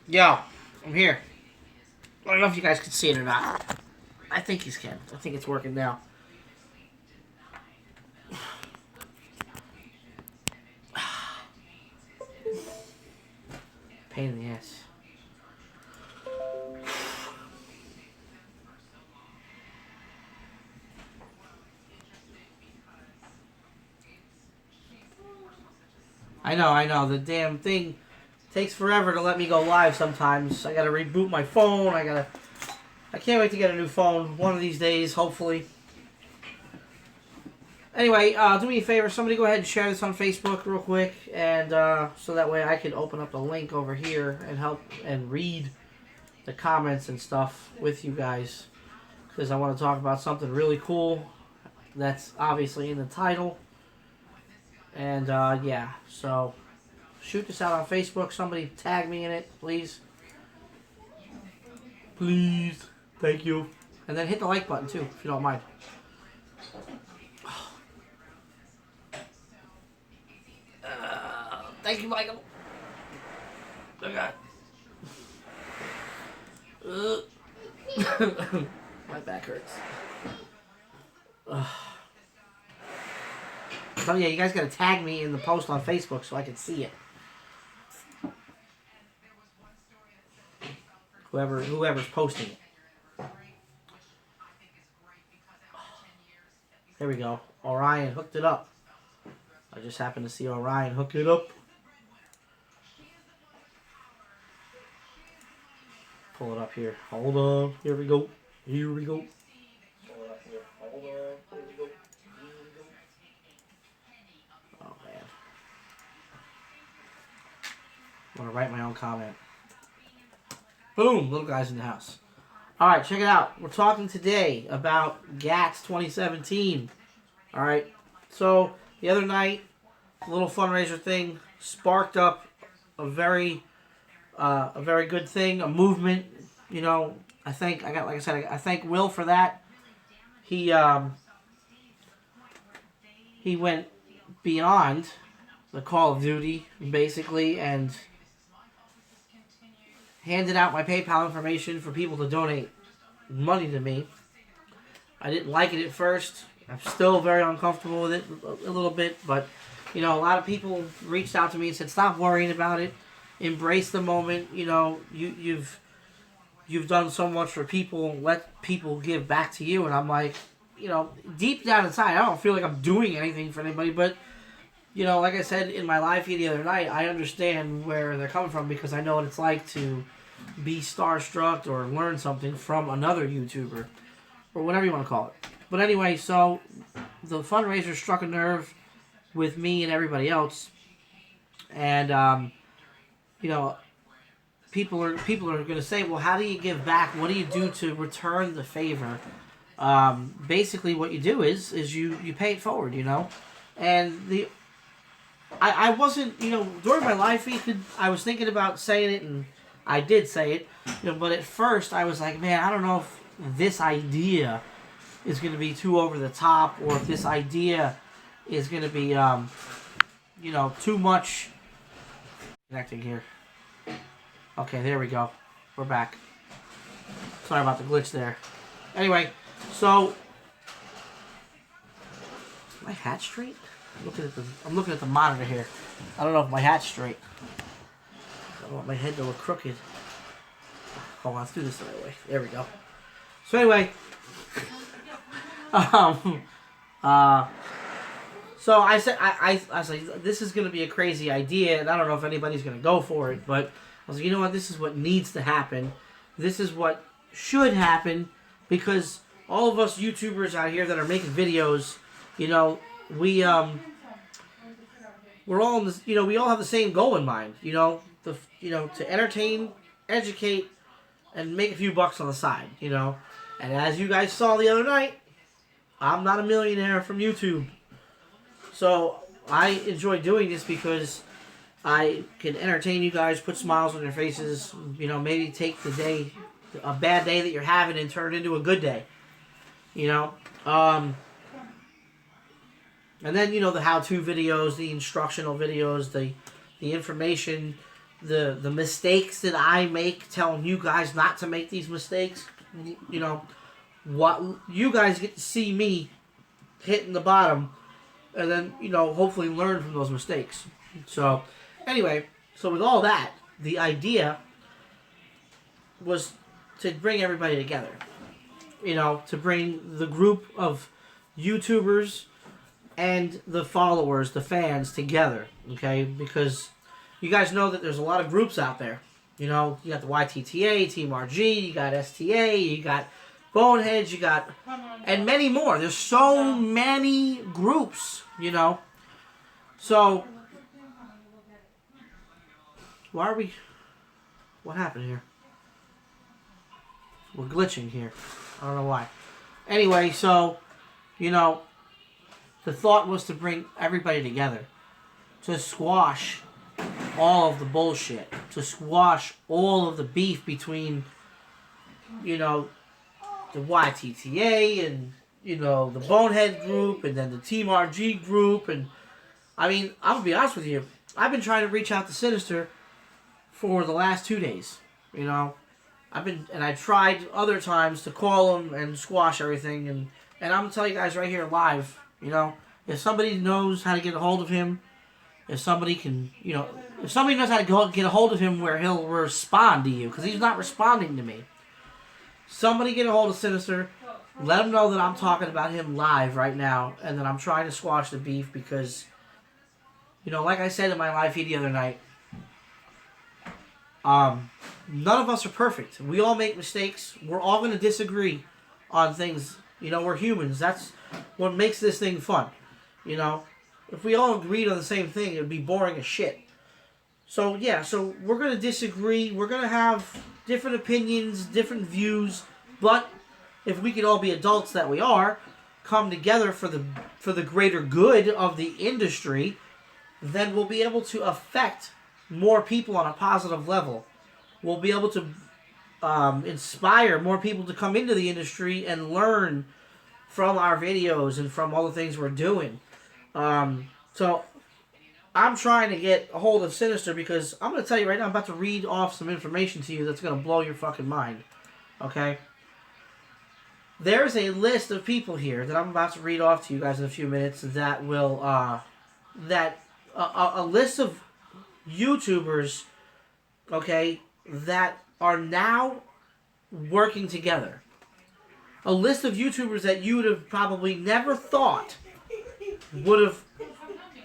Yo, I'm here. I don't know if you guys can see it or not. I think you can. I think it's working now. Pain in the ass. I know. The damn thing takes forever to let me go live sometimes. I gotta reboot my phone. I can't wait to get a new phone one of these days, hopefully. Anyway, do me a favor. Somebody go ahead and share this on Facebook real quick, and so that way I can open up the link over here and help and read the comments and stuff with you guys, because I want to talk about something really cool that's obviously in the title. And yeah, so shoot this out on Facebook. Somebody tag me in it, please. Please. Thank you. And then hit the like button too, if you don't mind. Thank you, Michael. Oh, God. My back hurts. So yeah, you guys gotta tag me in the post on Facebook so I can see it. Whoever's posting it. There we go. Orion hooked it up. I just happened to see Orion hook it up. Pull it up here. Hold on. Here we go. Here we go. Pull it up here. Hold on. Here we go. Here we go. Oh, man. I'm going to write my own comment. Boom. Little guy's in the house. Alright, check it out. We're talking today about GATS 2017. Alright. So, the other night, a little fundraiser thing sparked up a very good thing, a movement. You know, I thank Will for that. He went beyond the Call of Duty basically and handed out my PayPal information for people to donate money to me. I didn't like it at first. I'm still very uncomfortable with it a little bit, but you know, a lot of people reached out to me and said, "Stop worrying about it. Embrace the moment. You know, you've done so much for people. Let people give back to you." And I'm like, you know, deep down inside, I don't feel like I'm doing anything for anybody. But, you know, like I said in my live feed the other night, I understand where they're coming from because I know what it's like to be starstruck or learn something from another YouTuber or whatever you want to call it. But anyway, so the fundraiser struck a nerve with me and everybody else. And, you know, people are going to say, well, how do you give back? What do you do to return the favor? Basically, what you do is you pay it forward, you know. And I wasn't, you know, during my live feed, I was thinking about saying it, and I did say it, you know. But at first, I was like, man, I don't know if this idea is going to be too over the top, or if this idea is going to be, you know, too much. Connecting here. Okay, there we go. We're back. Sorry about the glitch there. Anyway, so is my hat straight? I'm looking at the monitor here. I don't know if my hat's straight. I don't want my head to look crooked. Hold on, let's do this the right way. There we go. So anyway, so I said I was like, this is gonna be a crazy idea, and I don't know if anybody's gonna go for it, but I was like, you know what, this is what needs to happen. This is what should happen, because all of us YouTubers out here that are making videos, you know, we're all in this, you know, we all have the same goal in mind, you know, to entertain, educate, and make a few bucks on the side, you know. And as you guys saw the other night, I'm not a millionaire from YouTube. So I enjoy doing this because I can entertain you guys, put smiles on your faces, you know, maybe take the day, a bad day that you're having, and turn it into a good day, you know. And then, you know, the how-to videos, the instructional videos, the information, the mistakes that I make, telling you guys not to make these mistakes. You know, what you guys get to see me hitting the bottom, and then, you know, hopefully learn from those mistakes. So, anyway, so with all that, the idea was to bring everybody together. You know, to bring the group of YouTubers and the followers, the fans, together. Okay? Because you guys know that there's a lot of groups out there. You know, you got the YTTA, Team RG, you got STA, you got Boneheads, you got... and many more. There's so many groups, you know. So, why are we... what happened here? We're glitching here. I don't know why. Anyway, so, you know, the thought was to bring everybody together. To squash all of the bullshit. To squash all of the beef between, you know, the YTTA and, you know, the Bonehead group and then the Team RG group. And, I mean, I'm going to be honest with you. I've been trying to reach out to Sinister for the last 2 days, you know. I tried other times to call him and squash everything, and I'm going to tell you guys right here live, you know, if somebody knows how to get a hold of him, if somebody can, you know, if somebody knows how to get a hold of him where he'll respond to you, because he's not responding to me. Somebody get a hold of Sinister, let him know that I'm talking about him live right now, and that I'm trying to squash the beef because, you know, like I said in my live feed the other night, none of us are perfect. We all make mistakes. We're all going to disagree on things. You know, we're humans. That's what makes this thing fun. You know, if we all agreed on the same thing, it would be boring as shit. So, yeah, so we're going to disagree. We're going to have different opinions, different views. But if we could all be adults that we are, come together for the greater good of the industry, then we'll be able to affect more people on a positive level. We'll be able to inspire more people to come into the industry and learn from our videos and from all the things we're doing. So I'm trying to get a hold of Sinister because I'm going to tell you right now, I'm about to read off some information to you that's going to blow your fucking mind. Okay? There's a list of people here that I'm about to read off to you guys in a few minutes that will, a list of YouTubers, okay, that are now working together. A list of YouTubers that you would have probably never thought would have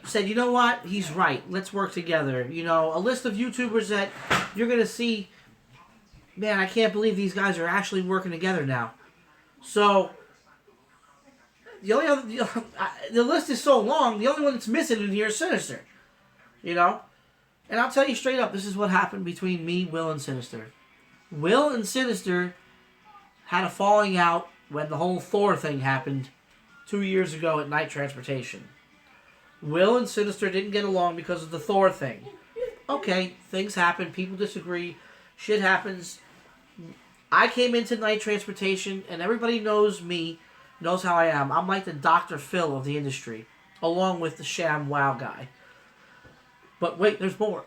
said, you know what, he's right, let's work together. You know, a list of YouTubers that you're going to see, man, I can't believe these guys are actually working together now. So, the only other, the list is so long, the only one that's missing in here is Sinister. You know? And I'll tell you straight up, this is what happened between me, Will, and Sinister. Will and Sinister had a falling out when the whole Thor thing happened 2 years ago at Night Transportation. Will and Sinister didn't get along because of the Thor thing. Okay, things happen, people disagree, shit happens. I came into Night Transportation, and everybody knows me, knows how I am. I'm like the Dr. Phil of the industry, along with the Sham Wow guy. But wait, there's more.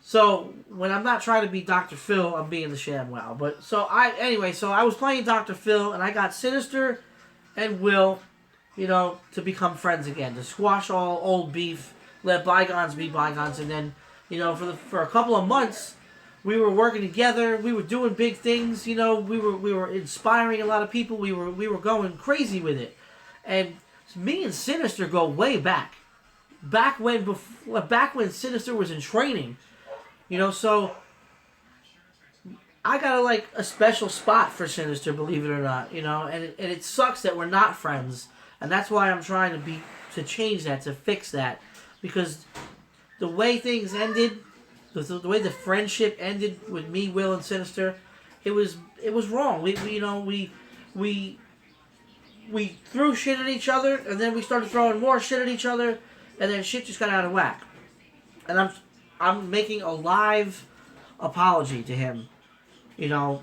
So, when I'm not trying to be Dr. Phil, I'm being the Sham Wow. But, so I was playing Dr. Phil, and I got Sinister and Will, you know, to become friends again, to squash all old beef, let bygones be bygones, and then, you know, for a couple of months, we were working together, we were doing big things, you know, we were inspiring a lot of people, we were going crazy with it. And me and Sinister go way back. Back when Sinister was in training, you know, so I got a special spot for Sinister, believe it or not, you know, and it sucks that we're not friends, and that's why I'm trying to change that, to fix that, because the way things ended, the way the friendship ended with me, Will, and Sinister, it was wrong. We threw shit at each other, and then we started throwing more shit at each other. And then shit just got out of whack. And I'm making a live apology to him. You know,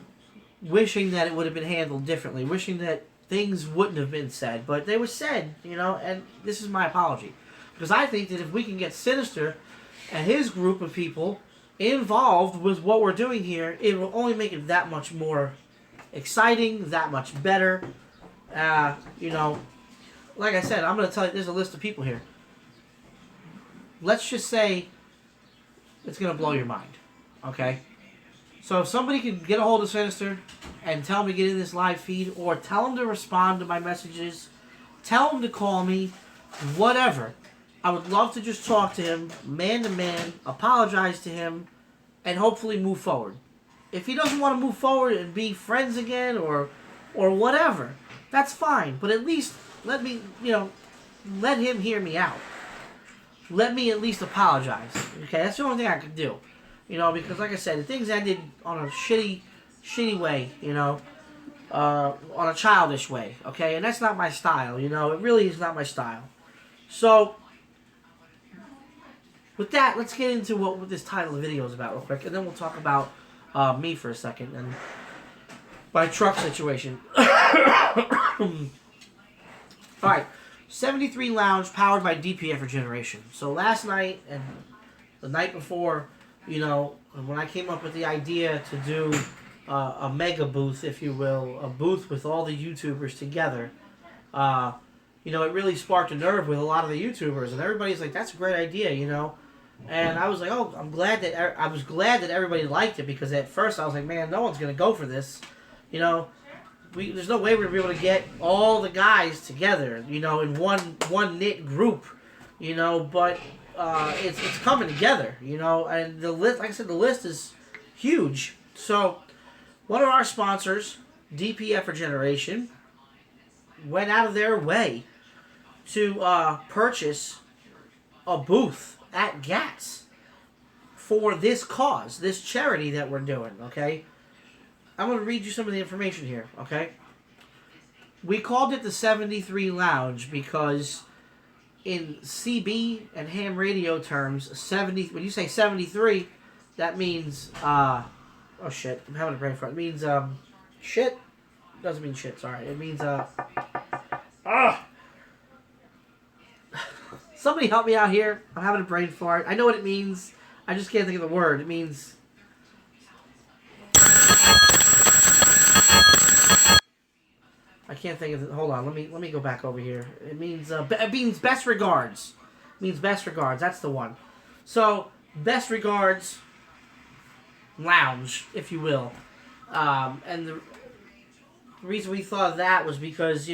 wishing that it would have been handled differently. Wishing that things wouldn't have been said. But they were said, you know, and this is my apology. Because I think that if we can get Sinister and his group of people involved with what we're doing here, it will only make it that much more exciting, that much better. You know, like I said, I'm going to tell you, there's a list of people here. Let's just say it's going to blow your mind, okay? So if somebody can get a hold of Sinister and tell him to get in this live feed, or tell him to respond to my messages, tell him to call me, whatever. I would love to just talk to him, man to man, apologize to him, and hopefully move forward. If he doesn't want to move forward and be friends again or whatever, that's fine. But at least let me, let him hear me out. Let me at least apologize. Okay, that's the only thing I could do. Because like I said, things ended on a shitty way, on a childish way, okay? And that's not my style, it really is not my style. So, with that, let's get into what this title of the video is about real quick, and then we'll talk about me for a second, and my truck situation. Alright, 73 Lounge, powered by DPF Regeneration. So last night, and the night before, when I came up with the idea to do a mega booth, if you will, a booth with all the YouTubers together, it really sparked a nerve with a lot of the YouTubers, and everybody's like, that's a great idea, And I was like, oh, I was glad that everybody liked it, because at first I was like, man, no one's going to go for this. There's no way we're going to be able to get all the guys together, in one knit group, but it's coming together, and the list, like I said, the list is huge. So, one of our sponsors, DPF Regeneration, went out of their way to purchase a booth at GATS for this cause, this charity that we're doing, okay? I'm going to read you some of the information here, okay? We called it the 73 Lounge because in CB and ham radio terms, when you say 73, that means, oh shit, I'm having a brain fart. It means, shit? Doesn't mean shit, sorry. It means, somebody help me out here. I'm having a brain fart. I know what it means. I just can't think of the word. It means... I can't think of it. Hold on. Let me go back over here. It means best regards. It means best regards. That's the one. So, best regards lounge, if you will. And the reason we thought of that was because,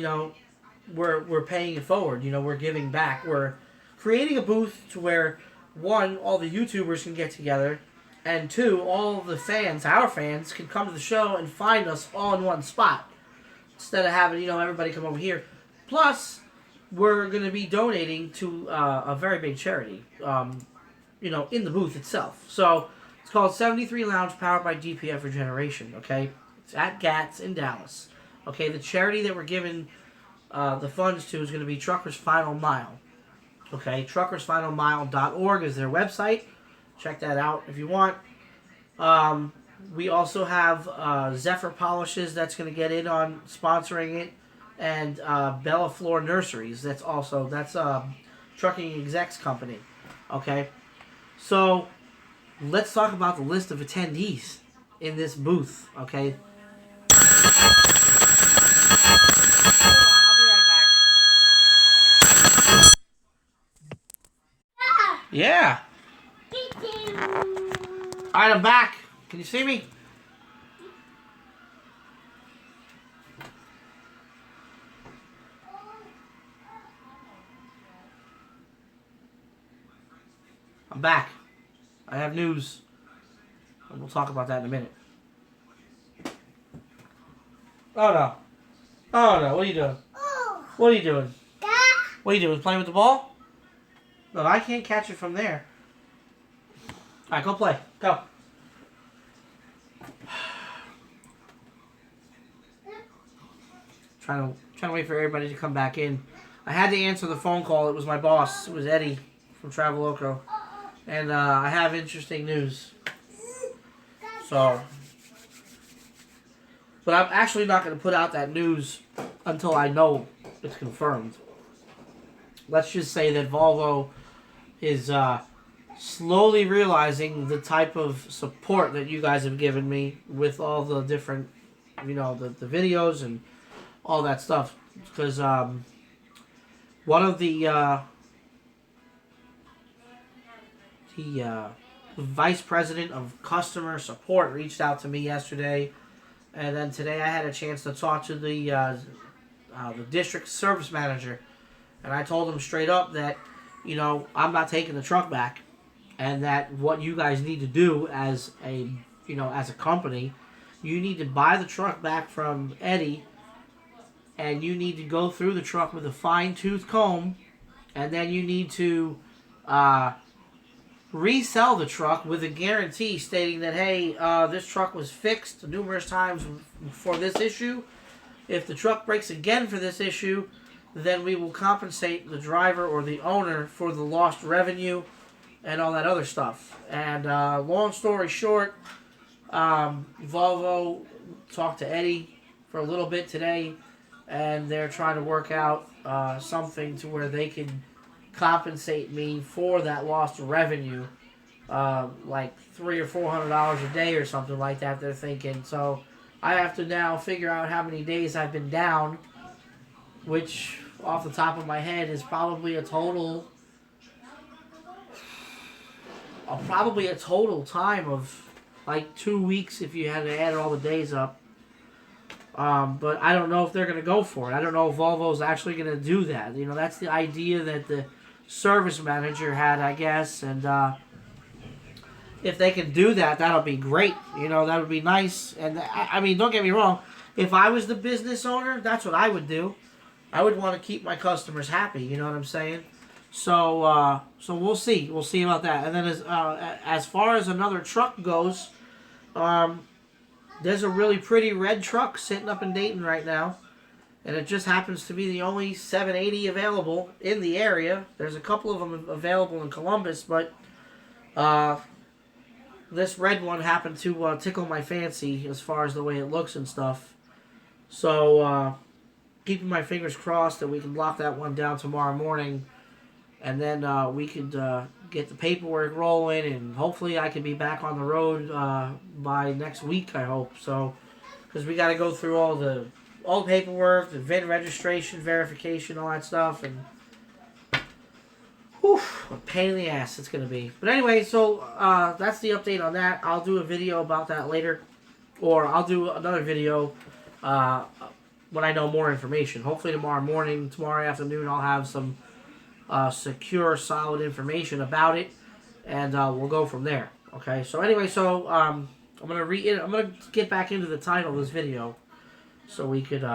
we're paying it forward. We're giving back. We're creating a booth to where, one, all the YouTubers can get together, and two, all the fans, our fans, can come to the show and find us all in one spot, instead of having, everybody come over here. Plus, we're going to be donating to a very big charity, in the booth itself. So, it's called 73 Lounge, powered by DPF Regeneration, okay? It's at GATS in Dallas. Okay, the charity that we're giving the funds to is going to be Truckers Final Mile. Okay, truckersfinalmile.org is their website. Check that out if you want. We also have Zephyr Polishes that's going to get in on sponsoring it, and Bella Floor Nurseries. That's Trucking Execs Company. Okay, so let's talk about the list of attendees in this booth. Okay. Yeah. Alright, I'm back. Can you see me? I'm back. I have news. And we'll talk about that in a minute. Oh no. Oh no, what are you doing? What are you doing? What are you doing? Playing with the ball? No, I can't catch it from there. Alright, go play. Go. Trying to wait for everybody to come back in. I had to answer the phone call. It was my boss. It was Eddie from Traveloco. And I have interesting news. So, but I'm actually not going to put out that news until I know it's confirmed. Let's just say that Volvo is slowly realizing the type of support that you guys have given me with all the different, the videos and all that stuff. Because one of the vice president of customer support reached out to me yesterday, and then today I had a chance to talk to the district service manager, and I told him straight up that, I'm not taking the truck back, and that what you guys need to do as a company, you need to buy the truck back from Eddie, and you need to go through the truck with a fine-tooth comb, and then you need to resell the truck with a guarantee stating that, hey, this truck was fixed numerous times for this issue. If the truck breaks again for this issue, then we will compensate the driver or the owner for the lost revenue and all that other stuff. And long story short, Volvo talked to Eddie for a little bit today, and they're trying to work out something to where they can compensate me for that lost revenue, like $300 or $400 a day or something like that. They're thinking. So I have to now figure out how many days I've been down, which off the top of my head is probably a total time of like 2 weeks if you had to add all the days up. But I don't know if they're going to go for it. I don't know if Volvo's actually going to do that. That's the idea that the service manager had, I guess. And if they can do that, that'll be great. That would be nice. And I mean, don't get me wrong. If I was the business owner, that's what I would do. I would want to keep my customers happy. You know what I'm saying? So we'll see. We'll see about that. And then as far as another truck goes, there's a really pretty red truck sitting up in Dayton right now, and it just happens to be the only 780 available in the area. There's a couple of them available in Columbus, but this red one happened to tickle my fancy as far as the way it looks and stuff. So keeping my fingers crossed that we can lock that one down tomorrow morning, and then we could get the paperwork rolling, and hopefully I can be back on the road by next week, I hope. So, because we got to go through all the paperwork, the VIN registration, verification, all that stuff, and whew, what a pain in the ass it's going to be. But anyway, so that's the update on that. I'll do a video about that later, or I'll do another video when I know more information. Hopefully tomorrow morning, tomorrow afternoon, I'll have some secure, solid information about it, and we'll go from there. Okay. So anyway, I'm gonna get back into the title of this video, so we could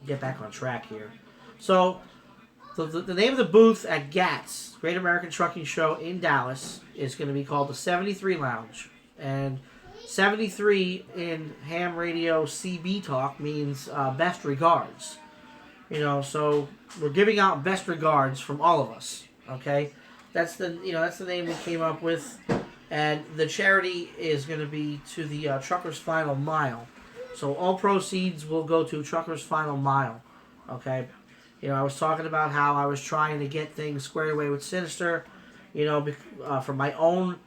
get back on track here. So the name of the booth at GATS, Great American Trucking Show in Dallas, is going to be called the 73 Lounge, and 73 in ham radio CB talk means best regards. So we're giving out best regards from all of us. Okay, that's the name we came up with, and the charity is going to be to the Truckers Final Mile. So all proceeds will go to Truckers Final Mile. Okay, I was talking about how I was trying to get things squared away with Sinister. For my own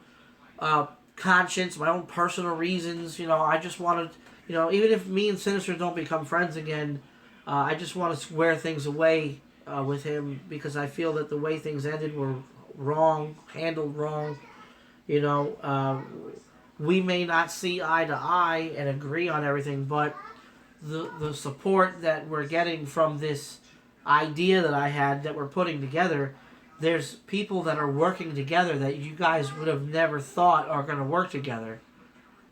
conscience, my own personal reasons. I just wanted, even if me and Sinister don't become friends again. I just want to square things away with him, because I feel that the way things ended were wrong, handled wrong. We may not see eye to eye and agree on everything, but the support that we're getting from this idea that I had that we're putting together, there's people that are working together that you guys would have never thought are going to work together.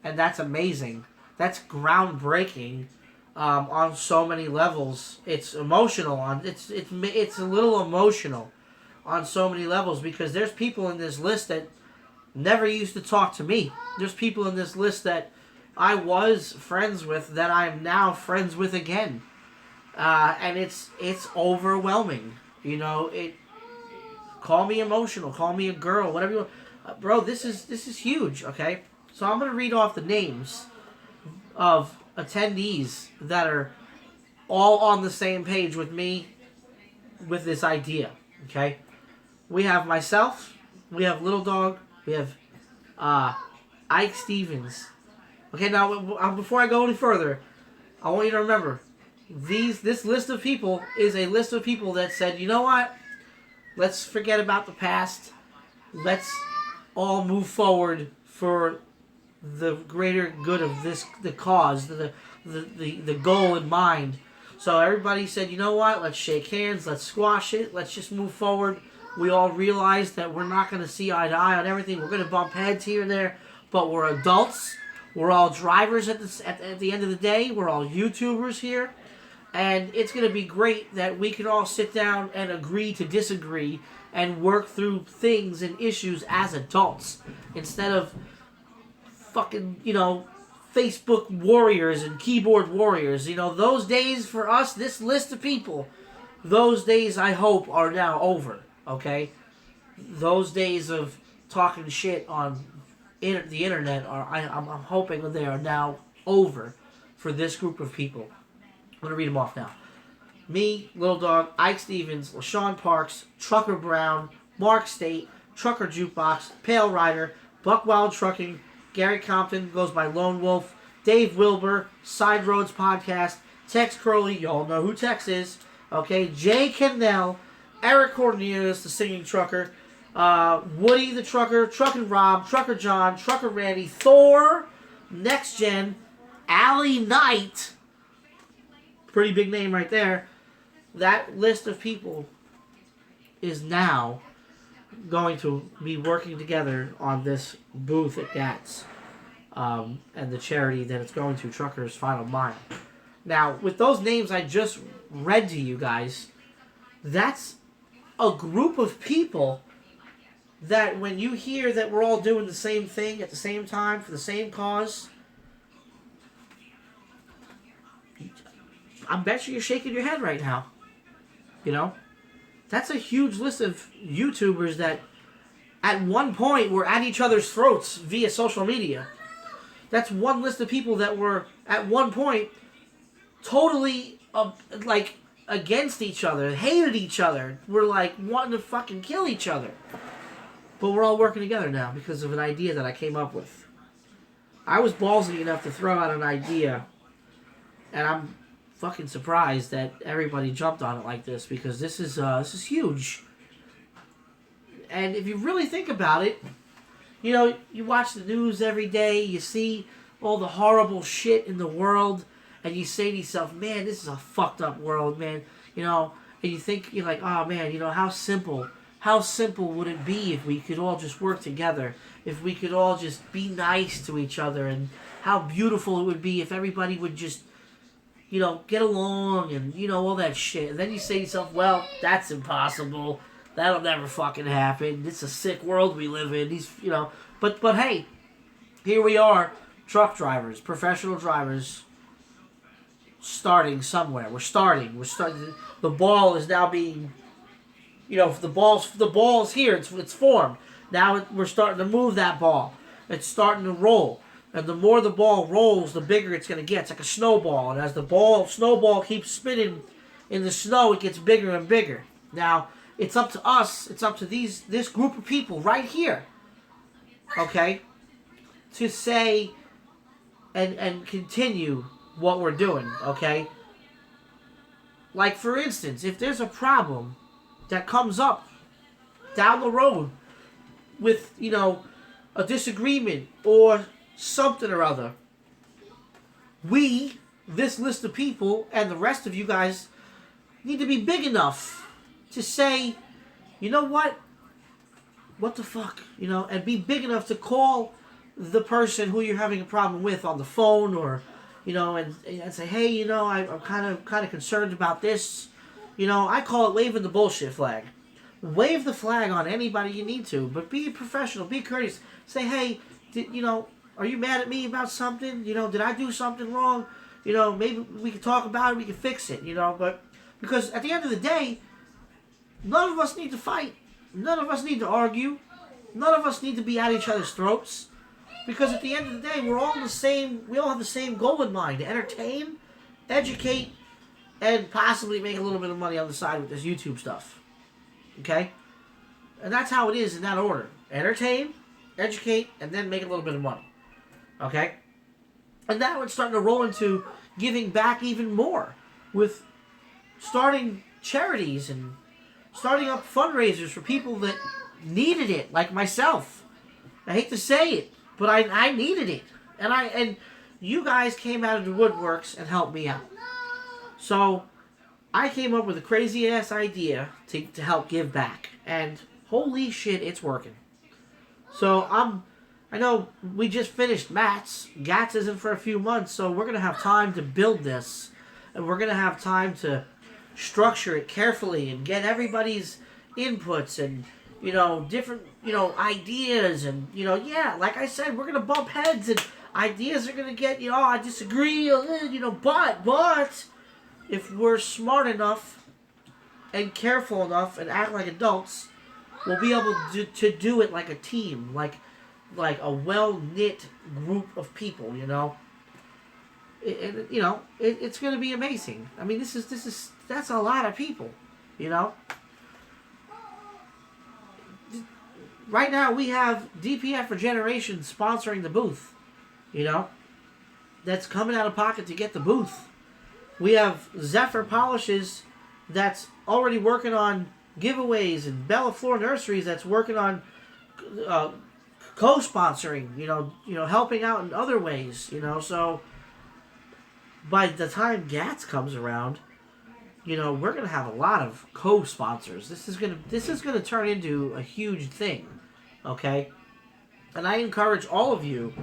And that's amazing. That's groundbreaking. On so many levels. It's emotional. It's a little emotional on so many levels, because there's people in this list that never used to talk to me. There's people in this list that I was friends with that I'm now friends with again, and it's overwhelming. Call me emotional, call me a girl, whatever you want, bro. This is huge. Okay, so I'm gonna read off the names of attendees that are all on the same page with me with this idea. Okay, we have myself, we have Little Dog, we have Ike Stevens. Okay, now before I go any further, I want you to remember, this list of people is a list of people that said, you know what? Let's forget about the past. Let's all move forward for the greater good of the cause, the goal in mind. So everybody said, you know what? Let's shake hands. Let's squash it. Let's just move forward. We all realized that we're not going to see eye to eye on everything. We're going to bump heads here and there, but we're adults. We're all drivers at the end of the day. We're all YouTubers here. And it's going to be great that we can all sit down and agree to disagree and work through things and issues as adults instead of fucking, Facebook warriors and keyboard warriors. Those days for us, this list of people, those days I hope are now over, okay? Those days of talking shit on the internet, I'm hoping they are now over for this group of people. I'm going to read them off now. Me, Little Dog, Ike Stevens, LaShawn Parks, Trucker Brown, Mark State, Trucker Jukebox, Pale Rider, Buckwild Trucking, Gary Compton goes by Lone Wolf, Dave Wilbur, Side Roads Podcast, Tex Crowley, y'all know who Tex is, okay, Jay Cannell, Eric Cornelius, the singing trucker, Woody the trucker, Truckin' Rob, Trucker John, Trucker Randy, Thor, Next Gen, Allie Knight, pretty big name right there. That list of people is now going to be working together on this booth at GATS and the charity that it's going to, Truckers Final Mile. Now, with those names I just read to you guys, that's a group of people that when you hear that we're all doing the same thing at the same time for the same cause, I bet you're shaking your head right now. That's a huge list of YouTubers that at one point were at each other's throats via social media. That's one list of people that were at one point totally against each other, hated each other, were like wanting to fucking kill each other. But we're all working together now because of an idea that I came up with. I was ballsy enough to throw out an idea, and I'm fucking surprised that everybody jumped on it like this because this is huge. And if you really think about it, you watch the news every day, you see all the horrible shit in the world, and you say to yourself, man, this is a fucked up world, man. And you think, you're like, oh man, how simple would it be if we could all just work together, if we could all just be nice to each other, and how beautiful it would be if everybody would just get along and, all that shit. And then you say to yourself, well, that's impossible. That'll never fucking happen. It's a sick world we live in. But hey, here we are, truck drivers, professional drivers, starting somewhere. We're starting. The ball is now being, the ball's here. It's formed. Now we're starting to move that ball. It's starting to roll. And the more the ball rolls, the bigger it's going to get. It's like a snowball. And as the snowball keeps spinning in the snow, it gets bigger and bigger. Now, it's up to us. It's up to this group of people right here, okay, to say and continue what we're doing, okay? Like, for instance, if there's a problem that comes up down the road with, a disagreement or something or other, this list of people, and the rest of you guys need to be big enough to say, you know what the fuck, and be big enough to call the person who you're having a problem with on the phone, or, and say, hey, I'm kind of concerned about this. I call it waving the bullshit flag. Wave the flag on anybody you need to, but be professional, be courteous. Say, hey, are you mad at me about something? Did I do something wrong? Maybe we can talk about it, we can fix it, but because at the end of the day, none of us need to fight. None of us need to argue. None of us need to be at each other's throats. Because at the end of the day, we all have the same goal in mind: to entertain, educate, and possibly make a little bit of money on the side with this YouTube stuff. Okay? And that's how it is in that order. Entertain, educate, and then make a little bit of money. Okay? And now it's starting to roll into giving back even more with starting charities and starting up fundraisers for people that needed it, like myself. I hate to say it, but I needed it. And you guys came out of the woodworks and helped me out. So I came up with a crazy ass idea to help give back. And holy shit, it's working. So I know we just finished MATS. GATS isn't for a few months, so we're going to have time to build this. And we're going to have time to structure it carefully and get everybody's inputs and, different, ideas. And, like I said, we're going to bump heads and ideas are going to get, I disagree, but if we're smart enough and careful enough and act like adults, we'll be able to do it like a team, like a well-knit group of people, It's going to be amazing. I mean, that's a lot of people, Right now we have DPF Regeneration sponsoring the booth, That's coming out of pocket to get the booth. We have Zephyr Polishes that's already working on giveaways, and Bella Floor Nurseries that's working on co-sponsoring, helping out in other ways, So by the time GATS comes around, we're gonna have a lot of co-sponsors. This is gonna turn into a huge thing, okay? And I encourage all of you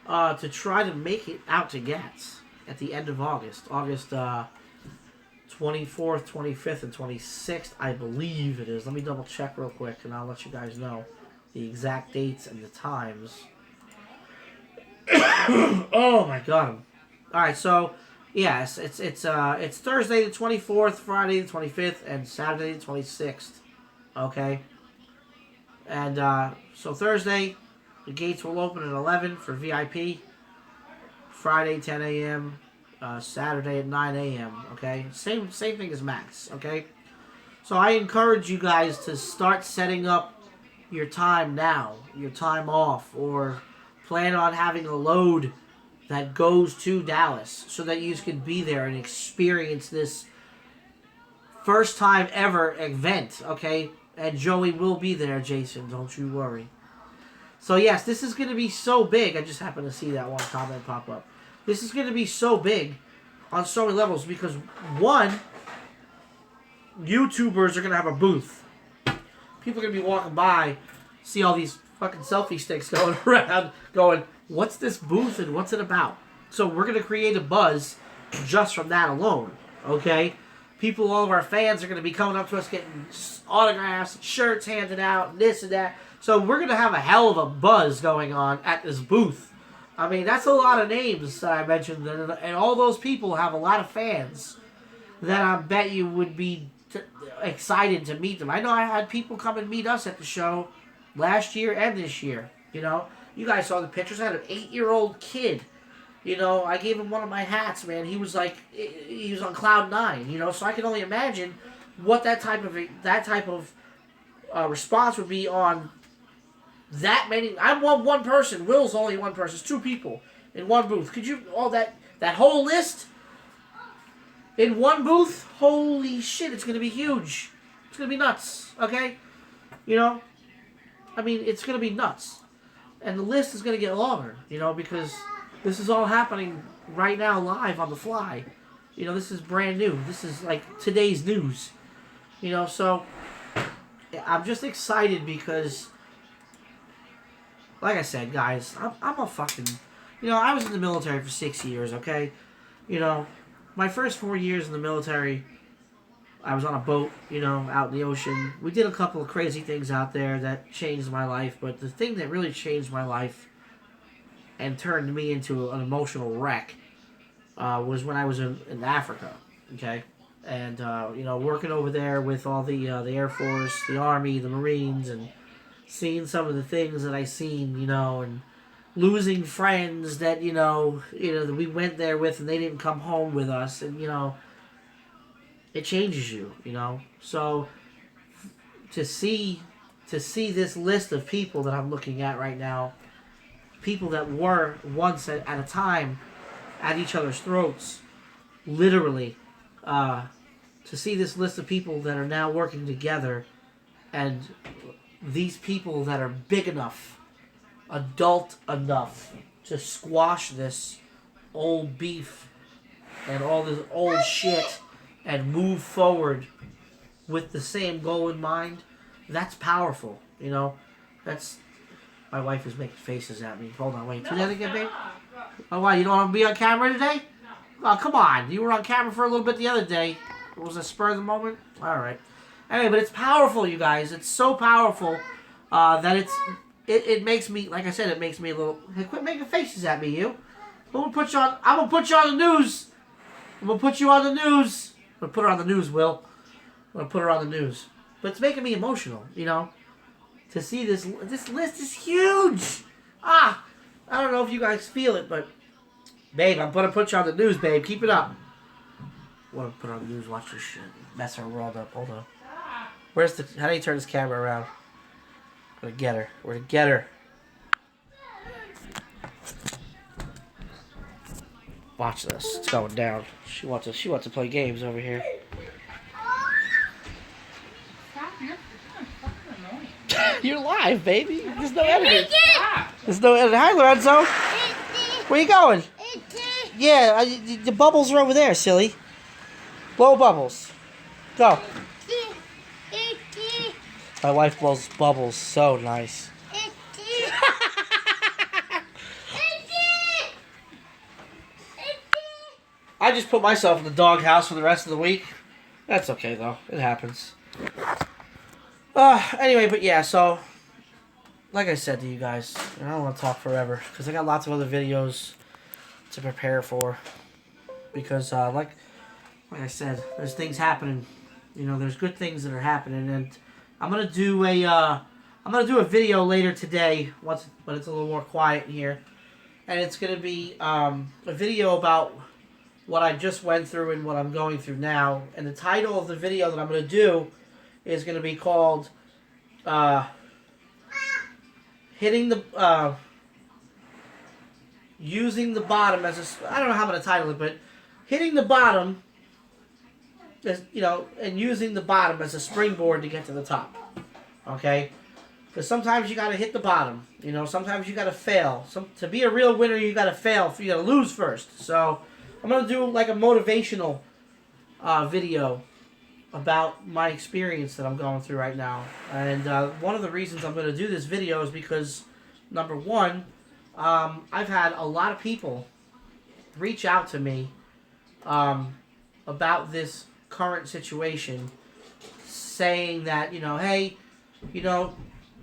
to try to make it out to GATS at the end of August. August 24th, 25th, and 26th, I believe it is. Let me double check real quick, and I'll let you guys know the exact dates and the times. Oh my god! All right, so yes, it's Thursday the 24th, Friday the 25th, and Saturday the 26th. Okay, and so Thursday, the gates will open at 11 for VIP. Friday 10 a.m. Saturday at 9 a.m. Okay, same thing as Max. Okay, so I encourage you guys to start setting up your time now, your time off, or plan on having a load that goes to Dallas so that you can be there and experience this first time ever event. Okay, and Joey will be there, Jason. Don't you worry. So yes, this is going to be so big. I just happened to see that one comment pop up. This is going to be so big on so many levels because, one, YouTubers are going to have a booth. People are going to be walking by, see all these fucking selfie sticks going around, going, what's this booth and what's it about? So we're going to create a buzz just from that alone, okay? People, all of our fans are going to be coming up to us getting autographs, shirts handed out, and this and that. So we're going to have a hell of a buzz going on at this booth. I mean, that's a lot of names that I mentioned, and all those people have a lot of fans that I bet you would be excited to meet them. I know I had people come and meet us at the show last year and this year, You guys saw the pictures. I had an 8-year-old kid. I gave him one of my hats, man. He was on cloud 9, So I can only imagine what that type of response would be on that many. I'm one person. Will's only one person. It's 2 people in one booth. Could you that whole list in one booth? Holy shit! It's gonna be huge. It's gonna be nuts. Okay, I mean, it's gonna be nuts, and the list is gonna get longer. Because this is all happening right now, live on the fly. This is brand new. This is like today's news. So I'm just excited because, like I said, guys, I'm a fucking... I was in the military for 6 years, okay? My first 4 years in the military, I was on a boat, out in the ocean. We did a couple of crazy things out there that changed my life, but the thing that really changed my life and turned me into an emotional wreck was when I was in Africa, okay? And, working over there with all the Air Force, the Army, the Marines, and seeing some of the things that I seen, and losing friends that, that we went there with and they didn't come home with us. And, it changes you, So to see to see this list of people that I'm looking at right now, people that were once at a time at each other's throats, literally, to see this list of people that are now working together, and these people that are big enough, adult enough to squash this old beef and all this old shit and move forward with the same goal in mind, that's powerful, you know. That's... My wife is making faces at me. Hold on, wait. Do that again, babe? Oh, why? You don't want to be on camera today? Oh, come on. You were on camera for a little bit the other day. It was a spur of the moment? All right. Anyway, but it's powerful, you guys. It's so powerful that it makes me, like I said, it makes me a little... Hey, quit making faces at me, you. I'm going to put you on the news. I'm going to put you on the news. I'm going to put her on the news, Will. I'm going to put her on the news. But it's making me emotional, you know. To see this list is huge. I don't know if you guys feel it, but babe, I'm gonna put you on the news, babe. Keep it up. I wanna put her on the news, watch this shit. Mess her world up. Hold on. How do you turn this camera around? We're gonna get her. We're gonna get her. Watch this. It's going down. She wants to play games over here. You're live, baby. There's no editing. There's no editing. Hi, Lorenzo. Where you going? Yeah, the bubbles are over there, silly. Blow bubbles. Go. My wife blows bubbles. So nice. I just put myself in the doghouse for the rest of the week. That's okay, though. It happens. Anyway, but yeah, so, like I said to you guys, I don't want to talk forever, because I got lots of other videos to prepare for, because, like I said, there's things happening, you know, there's good things that are happening, and I'm going to do a video later today, when it's a little more quiet in here, and it's going to be, a video about what I just went through and what I'm going through now, and the title of the video that I'm going to do is going to be called using the bottom as a... I don't know how I'm going to title it, but hitting the bottom, as, you know, and using the bottom as a springboard to get to the top. Okay? Because sometimes you got to hit the bottom. You know, sometimes you got to fail. To be a real winner, you got to fail. You got to lose first. So I'm going to do like a motivational video about my experience that I'm going through right now. And one of the reasons I'm going to do this video is because, number one, I've had a lot of people reach out to me about this current situation, saying that, you know, hey, you know,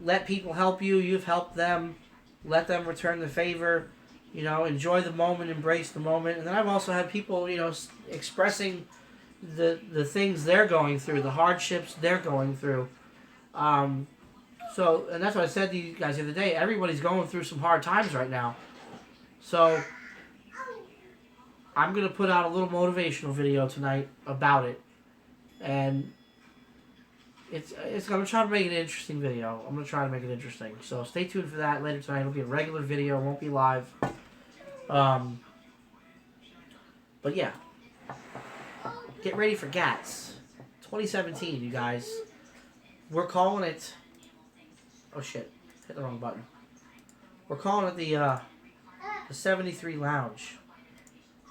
let people help you. You've helped them. Let them return the favor. You know, enjoy the moment, embrace the moment. And then I've also had people, you know, expressing the things they're going through, the hardships they're going through. So, and that's what I said to you guys the other day. Everybody's going through some hard times right now. So, I'm going to put out a little motivational video tonight about it. And it's I'm going to try to make it an interesting video. I'm going to try to make it interesting. So, stay tuned for that later tonight. It'll be a regular video. It won't be live. But yeah. Get ready for GATS 2017, you guys. We're calling it... Oh, shit. Hit the wrong button. We're calling it the 73 Lounge.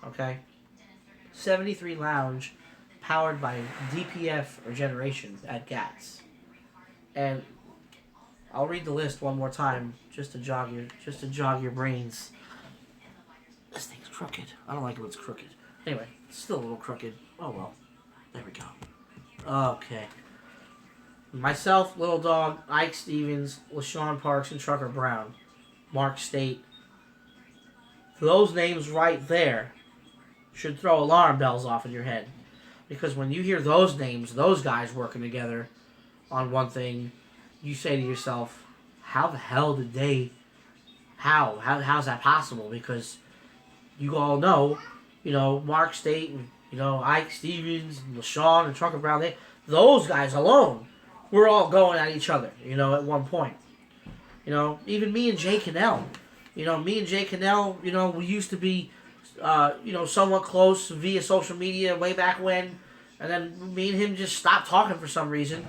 Okay? 73 Lounge, powered by DPF Regeneration at GATS. And I'll read the list one more time, just to jog your brains. This thing's crooked. I don't like it when it's crooked. Anyway, it's still a little crooked. Oh well. There we go. Okay. Myself, Little Dog, Ike Stevens, LaShawn Parks, and Trucker Brown. Mark State. Those names right there should throw alarm bells off in your head. Because when you hear those names, those guys working together on one thing, you say to yourself, how the hell did they... How's that possible? Because you all know, you know, Mark State and, you know, Ike Stevens and LaShawn and Trucker Brown, those guys alone we're all going at each other, you know, at one point. You know, even me and Jay Cannell. You know, me and Jay Cannell, you know, we used to be, you know, somewhat close via social media way back when. And then me and him just stopped talking for some reason.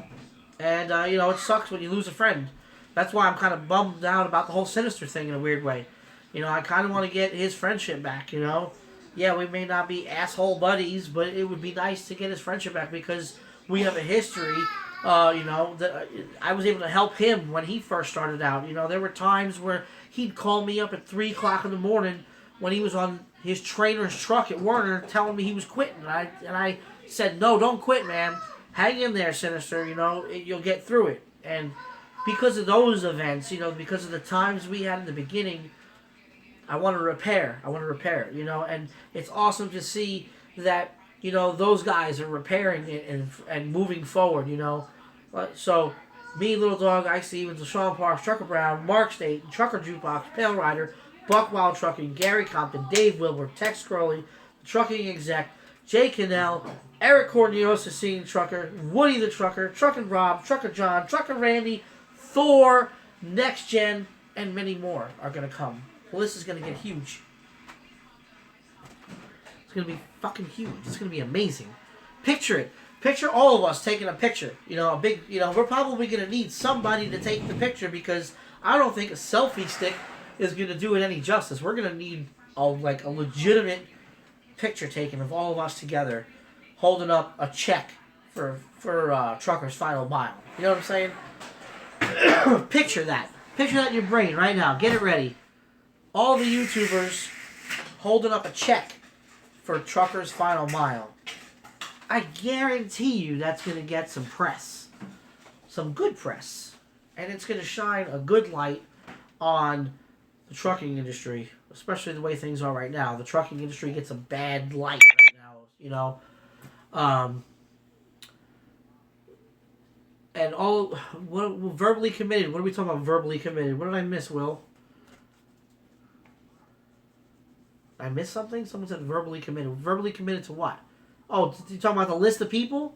And, you know, it sucks when you lose a friend. That's why I'm kind of bummed out about the whole Sinister thing in a weird way. You know, I kind of want to get his friendship back, you know. Yeah, we may not be asshole buddies, but it would be nice to get his friendship back because we have a history. You know, that I was able to help him when he first started out. You know, there were times where he'd call me up at 3 o'clock in the morning when he was on his trainer's truck at Werner telling me he was quitting. And I said, no, don't quit, man. Hang in there, Sinister. You know, you'll get through it. And because of those events, you know, because of the times we had in the beginning, I want to repair. You know, and it's awesome to see that, you know, those guys are repairing it and moving forward, you know. So, me, Little Dog, Ice Stevens, LaShawn Parks, Trucker Brown, Mark State, Trucker Jukebox, Pale Rider, Buck Wild Trucking, Gary Compton, Dave Wilbur, Tex Crowley, the Trucking Exec, Jay Cannell, Eric Cornelius, Scene Trucker, Woody the Trucker, Truckin' Rob, Trucker John, Trucker Randy, Thor, Next Gen, and many more are going to come. Well, this is going to get huge. It's going to be fucking huge. It's going to be amazing. Picture it. Picture all of us taking a picture. You know, a big, you know, we're probably going to need somebody to take the picture because I don't think a selfie stick is going to do it any justice. We're going to need a legitimate picture taken of all of us together holding up a check for Trucker's Final Mile. You know what I'm saying? Picture that. Picture that in your brain right now. Get it ready. All the YouTubers holding up a check for Trucker's Final Mile. I guarantee you that's going to get some press. Some good press. And it's going to shine a good light on the trucking industry, especially the way things are right now. The trucking industry gets a bad light right now, you know. And all, verbally committed. What are we talking about verbally committed? What did I miss, Will? I missed something? Someone said verbally committed. Verbally committed to what? Oh, you talking about the list of people?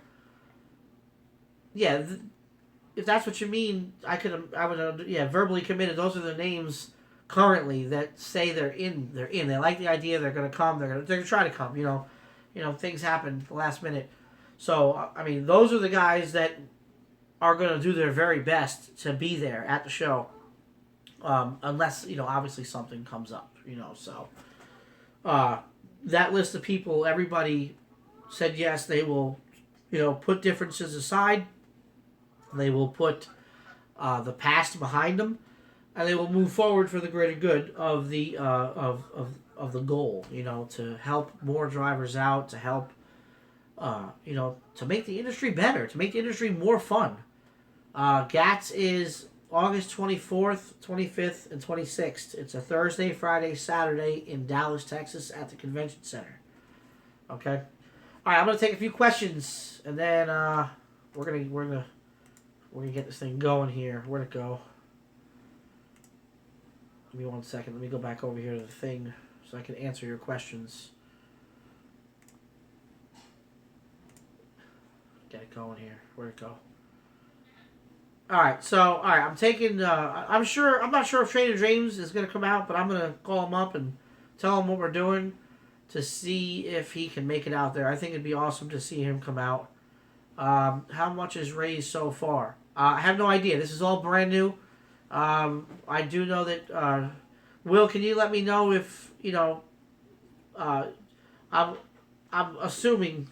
Yeah, if that's what you mean, I would, yeah, verbally committed. Those are the names currently that say they're in. They like the idea. They're gonna come. They're gonna try to come. You know, things happen the last minute. So I mean, those are the guys that are gonna do their very best to be there at the show, unless, you know, obviously something comes up. You know, so that list of people, everybody said yes. They will, you know, put differences aside. They will put the past behind them, and they will move forward for the greater good of the of the goal. You know, to help more drivers out, to help, you know, to make the industry better, to make the industry more fun. GATS is August 24th, 25th, and 26th. It's a Thursday, Friday, Saturday in Dallas, Texas, at the Convention Center. Okay. All right, I'm gonna take a few questions, and then we're gonna get this thing going here. Where'd it go? Give me 1 second. Let me go back over here to the thing so I can answer your questions. Get it going here. Where'd it go? All right, I'm taking. I'm not sure if Trader James is gonna come out, but I'm gonna call him up and tell him what we're doing to see if he can make it out there. I think it'd be awesome to see him come out. How much is raised so far? I have no idea. This is all brand new. I do know that. Will, can you let me know if, you know? I'm assuming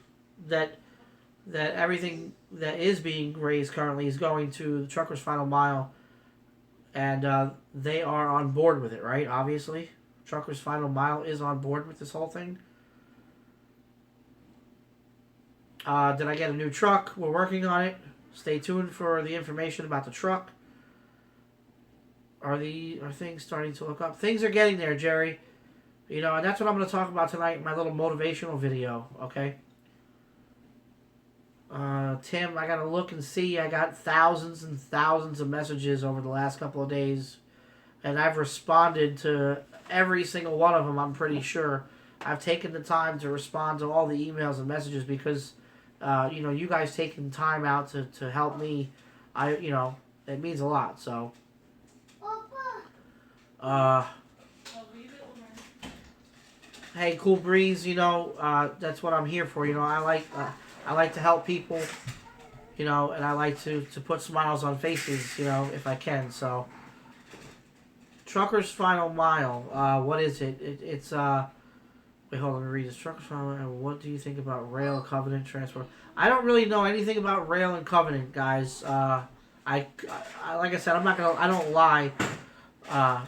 that everything that is being raised currently is going to the Trucker's Final Mile, and they are on board with it, right? Obviously, Trucker's Final Mile is on board with this whole thing. Did I get a new truck? We're working on it. Stay tuned for the information about the truck. Are things starting to look up? Things are getting there, Jerry. You know, and that's what I'm going to talk about tonight in my little motivational video, okay? Tim, I got to look and see. I got thousands and thousands of messages over the last couple of days, and I've responded to every single one of them, I'm pretty sure. I've taken the time to respond to all the emails and messages because, you know, you guys taking time out to help me it means a lot. So, uh, hey, Cool Breeze, that's what I'm here for. I like to help people, and I like to put smiles on faces, if I can. So, Trucker's Final Mile. What is it? It's Wait, hold on. Let me read this. Trucker's Final Mile. What do you think about rail, covenant, transport? I don't really know anything about rail and covenant, guys. I like I said, I don't lie. I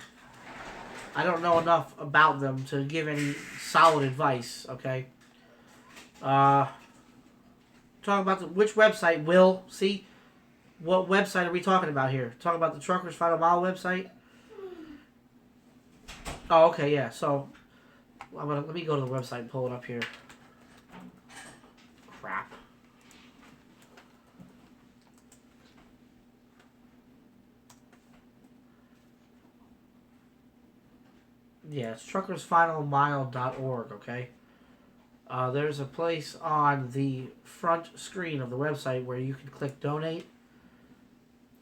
don't know enough about them to give any solid advice. Okay. Talk about which website. Will see. What website are we talking about here? Talking about the Trucker's Final Mile website. Oh, okay, yeah. So, let me go to the website and pull it up here. Crap. Yeah, it's truckersfinalmile.org, okay? There's a place on the front screen of the website where you can click donate.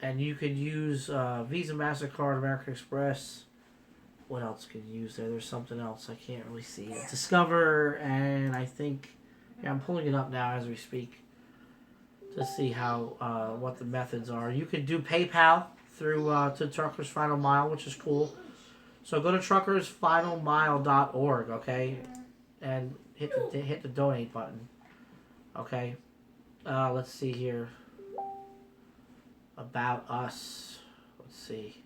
And you can use Visa, MasterCard, American Express. What else can you use there? There's something else I can't really see. Discover, and I think... Yeah, I'm pulling it up now as we speak to see how what the methods are. You can do PayPal through to Truckers Final Mile, which is cool. So go to truckersfinalmile.org, okay, and hit the donate button, okay. Let's see here. About us. Let's see.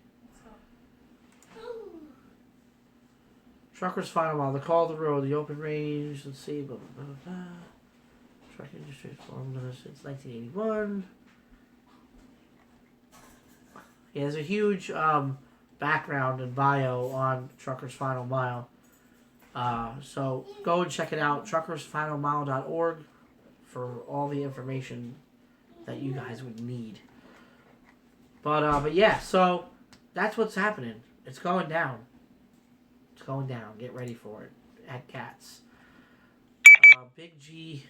Truckers Final Mile, the call of the road, the open range. Let's see. Blah, blah, blah, blah. Truck industry formed since 1981. Yeah, there's a huge background and bio on Truckers Final Mile. So go and check it out, truckersfinalmile.org, for all the information that you guys would need. But yeah, so that's what's happening. It's going down. It's going down. Get ready for it at GATS. Big G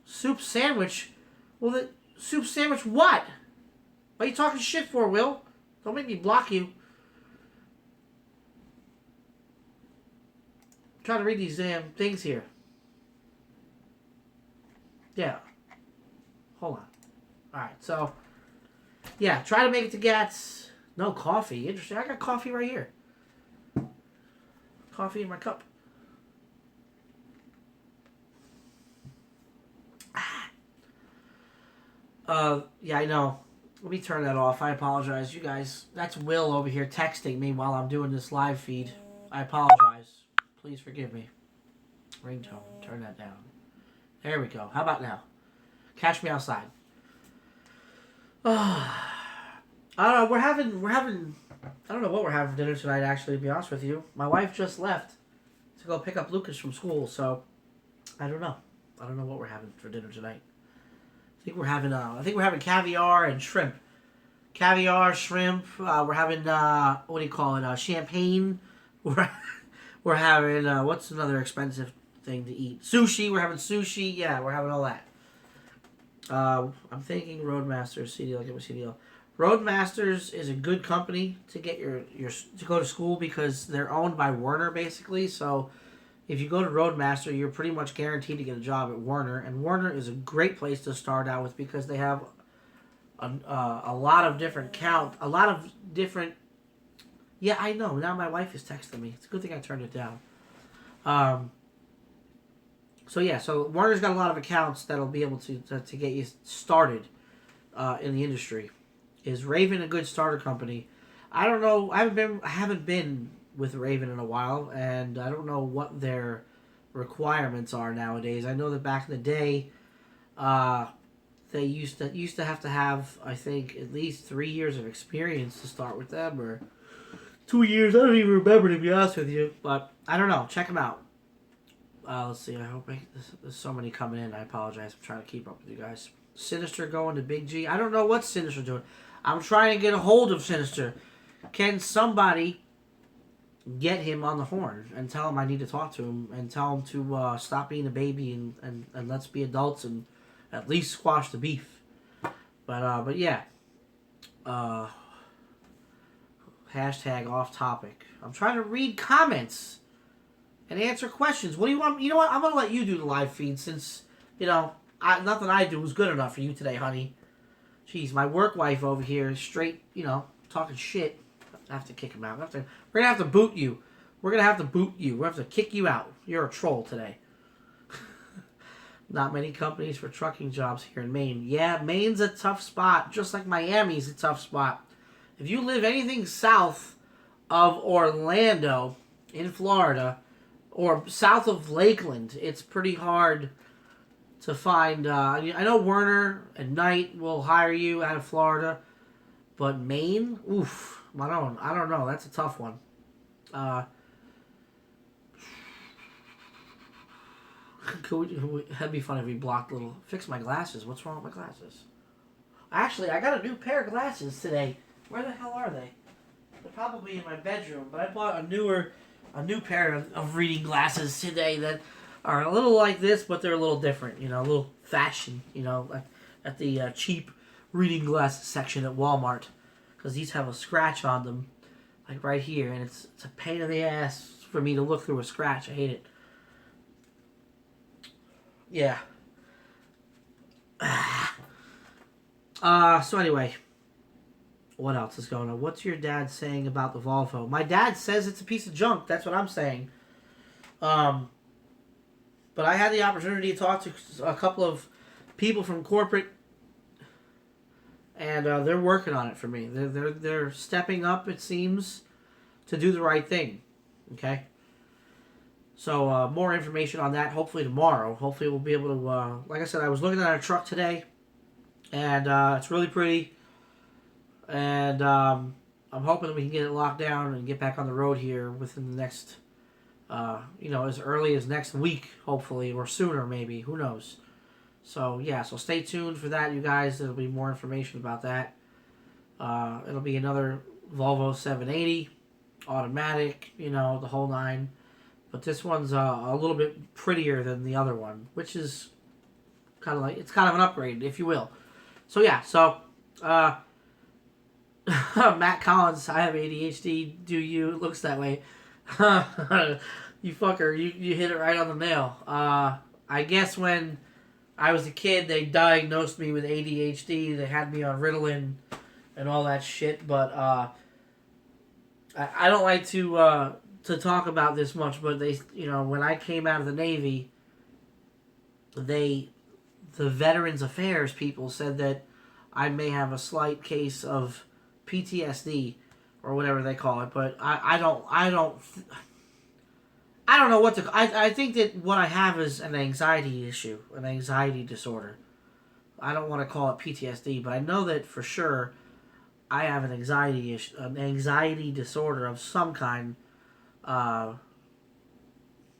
soup sandwich. Well, the soup sandwich what? What are you talking shit for, Will? Don't make me block you. I'm trying to read these damn things here. Yeah. Hold on. Alright, so... Yeah, try to make it to GATS. No coffee. Interesting. I got coffee right here. Coffee in my cup. Yeah, I know. Let me turn that off. I apologize, you guys. That's Will over here texting me while I'm doing this live feed. I apologize. Please forgive me. Ringtone. Turn that down. There we go. How about now? Catch me outside. I don't know. We're having. I don't know what we're having for dinner tonight. Actually, to be honest with you, my wife just left to go pick up Lucas from school, so I don't know. I don't know what we're having for dinner tonight. I think we're having caviar and shrimp. Caviar, shrimp. We're having what do you call it? Champagne. We're having what's another expensive thing to eat? Sushi. We're having sushi. Yeah, we're having all that. I'm thinking Roadmasters CDL. I'll get my CDL. Roadmasters is a good company to get your to go to school because they're owned by Werner basically. So if you go to Roadmaster, you're pretty much guaranteed to get a job at Werner, and Werner is a great place to start out with because they have a lot of different Yeah, I know. Now my wife is texting me. It's a good thing I turned it down. So Werner's got a lot of accounts that'll be able to get you started in the industry. Is Raven a good starter company? I don't know. I haven't been with Raven in a while, and I don't know what their requirements are nowadays. I know that back in the day, they used to have I think at least 3 years of experience to start with them, or 2 years. I don't even remember, to be honest with you. But I don't know. Check them out. Let's see. I hope there's so many coming in. I apologize. I'm trying to keep up with you guys. Sinister going to Big G. I don't know what Sinister doing. I'm trying to get a hold of Sinister. Can somebody get him on the horn and tell him I need to talk to him and tell him to stop being a baby and let's be adults and at least squash the beef. But yeah. Hashtag off topic. I'm trying to read comments and answer questions. What do you want? You know what? I'm going to let you do the live feed since, nothing I do is good enough for you today, honey. Jeez, my work wife over here is straight, talking shit. I have to kick him out. We're going to have to boot you. We're going to have to boot you. We're going to have to kick you out. You're a troll today. Not many companies for trucking jobs here in Maine. Yeah, Maine's a tough spot, just like Miami's a tough spot. If you live anything south of Orlando in Florida or south of Lakeland, it's pretty hard to find. I know Werner and Knight will hire you out of Florida, but Maine, oof, I don't know. That's a tough one. That'd be fun if we blocked little. Fix my glasses. What's wrong with my glasses? Actually, I got a new pair of glasses today. Where the hell are they? They're probably in my bedroom, but I bought a new pair of reading glasses today that are a little like this, but they're a little different. A little fashion. At the cheap reading glasses section at Walmart, because these have a scratch on them, like right here, and it's a pain in the ass for me to look through a scratch. I hate it. Yeah. So anyway, what else is going on? What's your dad saying about the Volvo? My dad says it's a piece of junk. That's what I'm saying. But I had the opportunity to talk to a couple of people from corporate, and they're working on it for me. They're stepping up, it seems, to do the right thing. Okay. So more information on that hopefully tomorrow. Hopefully we'll be able to, like I said, I was looking at a truck today, and it's really pretty. And I'm hoping that we can get it locked down and get back on the road here within the next, as early as next week, hopefully, or sooner maybe. Who knows? So, yeah, so stay tuned for that, you guys. There'll be more information about that. It'll be another Volvo 780, automatic, the whole nine. But this one's a little bit prettier than the other one, which is kind of an upgrade, if you will. So yeah, Matt Collins, I have ADHD. Do you? It looks that way. You fucker, you hit it right on the nail. I guess when I was a kid, they diagnosed me with ADHD. They had me on Ritalin and all that shit. But I don't like to talk about this much, but they, when I came out of the Navy, the Veterans Affairs people said that I may have a slight case of PTSD or whatever they call it, but I don't know what to. I think that what I have is an anxiety issue, an anxiety disorder. I don't want to call it PTSD, but I know that for sure I have an anxiety disorder of some kind. You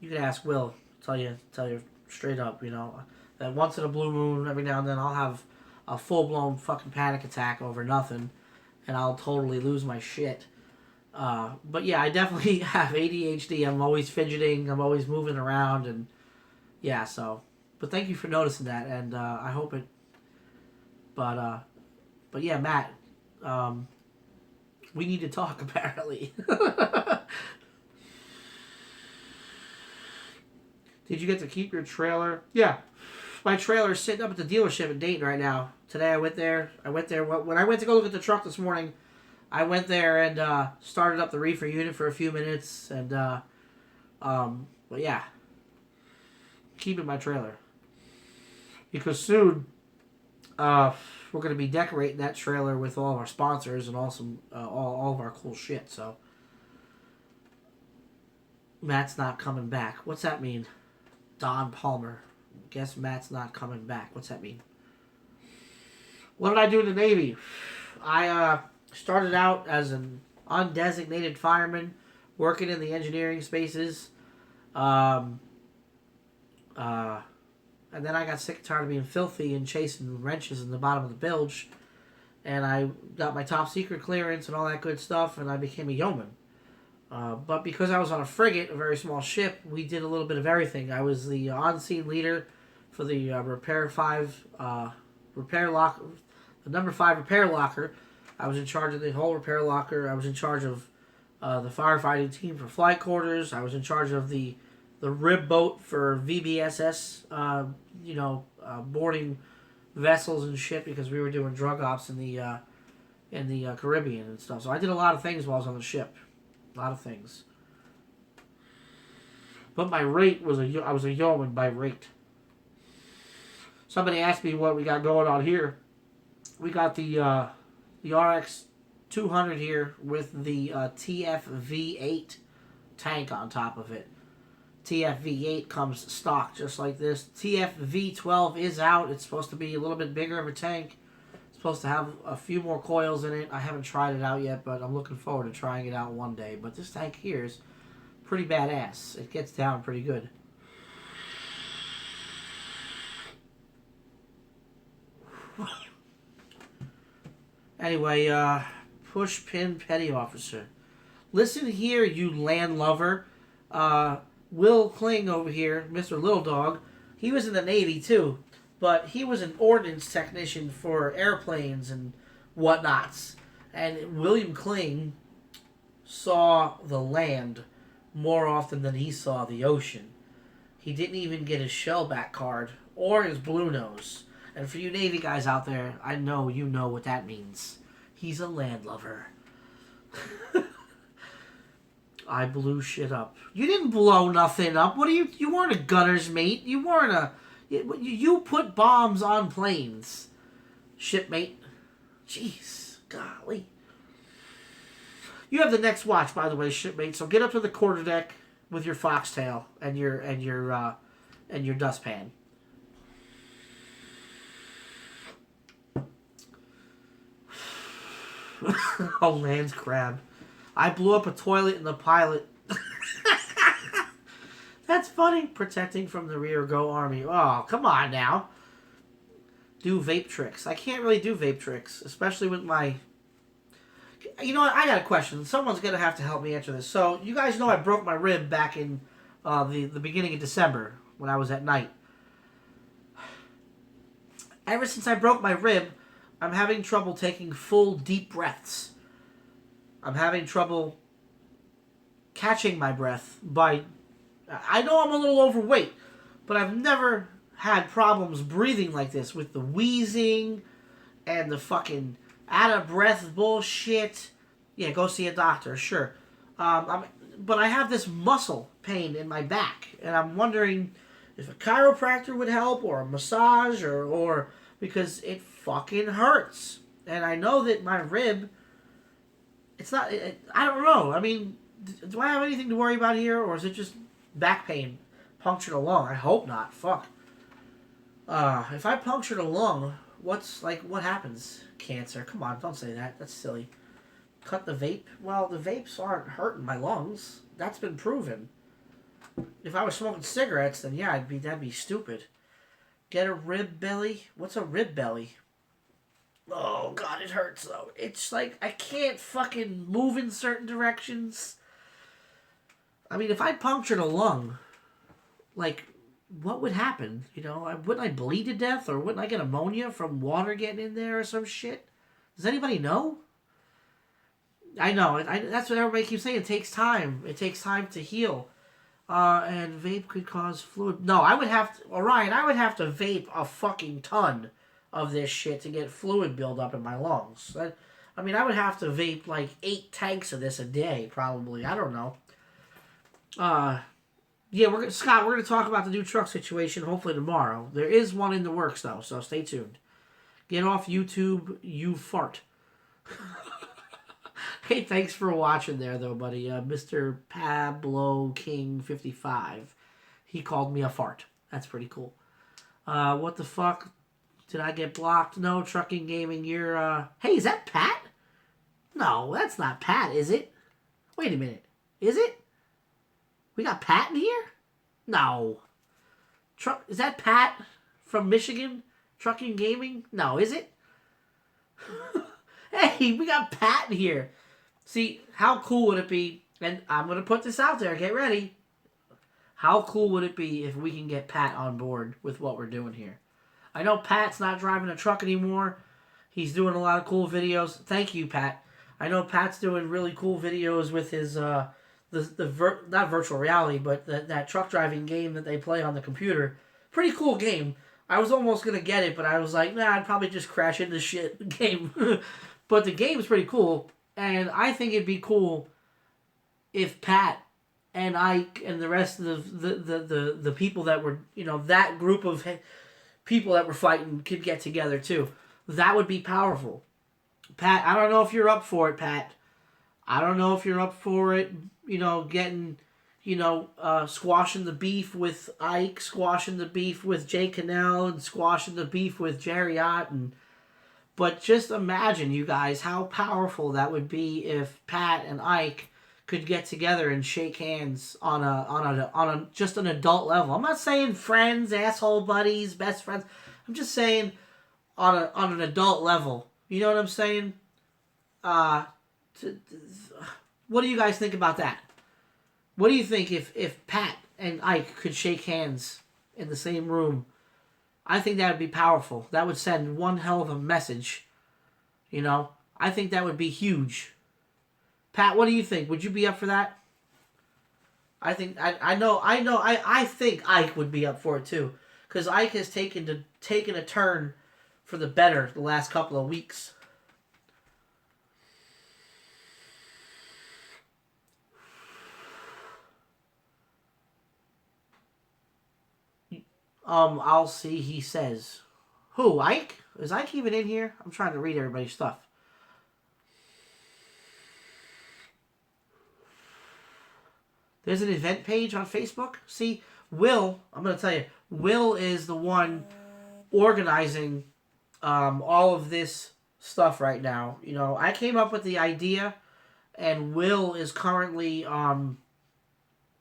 can ask Will. Tell you straight up. That once in a blue moon, every now and then, I'll have a full blown fucking panic attack over nothing, and I'll totally lose my shit. But yeah, I definitely have ADHD. I'm always fidgeting. I'm always moving around, and yeah. So, but thank you for noticing that, and I hope it. But yeah, Matt. We need to talk apparently. Did you get to keep your trailer? Yeah. My trailer's sitting up at the dealership in Dayton right now. Today I went there. When I went to go look at the truck this morning, I went there and started up the reefer unit for a few minutes. And, but yeah. Keeping my trailer. Because soon, we're going to be decorating that trailer with all of our sponsors and all of our cool shit. So, Matt's not coming back. What's that mean? Don Palmer. Guess Matt's not coming back. What's that mean? What did I do in the Navy? I started out as an undesignated fireman working in the engineering spaces. And then I got sick and tired of being filthy and chasing wrenches in the bottom of the bilge. And I got my top secret clearance and all that good stuff, and I became a yeoman. But because I was on a frigate, a very small ship, we did a little bit of everything. I was the on-scene leader for the repair locker. The number 5 repair locker. I was in charge of the whole repair locker. I was in charge of the firefighting team for flight quarters. I was in charge of the rib boat for VBSS, boarding vessels and shit because we were doing drug ops in the Caribbean and stuff. So I did a lot of things while I was on the ship. A lot of things. But my rate was I was a yeoman by rate. Somebody asked me what we got going on here. We got the RX 200 here with the TFV8 tank on top of it. TFV8 comes stock just like this. TFV12 is out. It's supposed to be a little bit bigger of a tank. It's supposed to have a few more coils in it. I haven't tried it out yet, but I'm looking forward to trying it out one day. But this tank here is pretty badass. It gets down pretty good. Anyway, push pin petty officer. Listen here, you land lover. Will Kling over here, Mr. Little Dog, he was in the Navy too, but he was an ordnance technician for airplanes and whatnots. And William Kling saw the land more often than he saw the ocean. He didn't even get his shellback card or his blue nose. And for you Navy guys out there, I know you know what that means. He's a land lover. I blew shit up. You didn't blow nothing up. What are you? You weren't a gunner's mate. You weren't a... You put bombs on planes. Shipmate. Jeez. Golly. You have the next watch, by the way, shipmate. So get up to the quarterdeck with your foxtail and your dustpan. Oh, Lance Crab. I blew up a toilet in the pilot. That's funny. Protecting from the rear, go Army. Oh, come on now. Do vape tricks. I can't really do vape tricks, especially with my... You know what? I got a question. Someone's going to have to help me answer this. So, you guys know I broke my rib back in the beginning of December when I was at night. Ever since I broke my rib, I'm having trouble taking full, deep breaths. I'm having trouble catching my breath by... I know I'm a little overweight, but I've never had problems breathing like this with the wheezing and the fucking out-of-breath bullshit. Yeah, go see a doctor, sure. But I have this muscle pain in my back, and I'm wondering if a chiropractor would help, or a massage, or because it fucking hurts. And I know that my rib... It's not... I don't know. I mean, do I have anything to worry about here, or is it just back pain punctured a lung? I hope not. Fuck. If I punctured a lung, what happens? Cancer. Come on, don't say that. That's silly. Cut the vape? Well, the vapes aren't hurting my lungs. That's been proven. If I was smoking cigarettes, then yeah, that'd be stupid. Get a rib belly? What's a rib belly? Oh, God, it hurts, though. It's like I can't fucking move in certain directions. I mean, if I punctured a lung, like, what would happen? You know, wouldn't I bleed to death? Or wouldn't I get ammonia from water getting in there or some shit? Does anybody know? I know. That's what everybody keeps saying. It takes time. It takes time to heal. And vape could cause fluid. No, I would have to... Orion, I would have to vape a fucking ton of this shit to get fluid buildup in my lungs. I mean, I would have to vape like 8 tanks of this a day, probably. I don't know. Yeah, Scott, we're going to talk about the new truck situation hopefully tomorrow. There is one in the works, though, so stay tuned. Get off YouTube, you fart. Hey, thanks for watching there, though, buddy. Mr. Pablo King 55. He called me a fart. That's pretty cool. What the fuck? Did I get blocked? No, Trucking Gaming, you're, Hey, is that Pat? No, that's not Pat, is it? Wait a minute. Is it? We got Pat in here? No. Is that Pat from Michigan? Trucking Gaming? No, is it? Hey, we got Pat in here. See, how cool would it be? And I'm going to put this out there. Get ready. How cool would it be if we can get Pat on board with what we're doing here? I know Pat's not driving a truck anymore, He's doing a lot of cool videos. Thank you, Pat. I know Pat's doing really cool videos with his not virtual reality, but that truck driving game that they play on the computer. Pretty cool game. I was almost gonna get it, but I was like, nah, I'd probably just crash into shit game. But the game's pretty cool, and I think it'd be cool if Pat and Ike and the rest of the people that were, that group of people that were fighting could get together too. That would be powerful. Pat, I don't know if you're up for it, Pat. I don't know if you're up for it, getting, squashing the beef with Ike, squashing the beef with Jay Cannell, and squashing the beef with Jerry Ott. But just imagine, you guys, how powerful that would be if Pat and Ike could get together and shake hands on a just an adult level. I'm not saying friends, asshole buddies, best friends. I'm just saying on an adult level. You know what I'm saying? What do you guys think about that? What do you think if Pat and Ike could shake hands in the same room? I think that would be powerful. That would send one hell of a message. I think that would be huge. Pat, what do you think? Would you be up for that? I think I think Ike would be up for it too, because Ike has taken a turn for the better the last couple of weeks. I'll see. He says, who? Ike? Is Ike even in here? I'm trying to read everybody's stuff. There's an event page on Facebook. See, Will, I'm going to tell you, Will is the one organizing all of this stuff right now. I came up with the idea, and Will is currently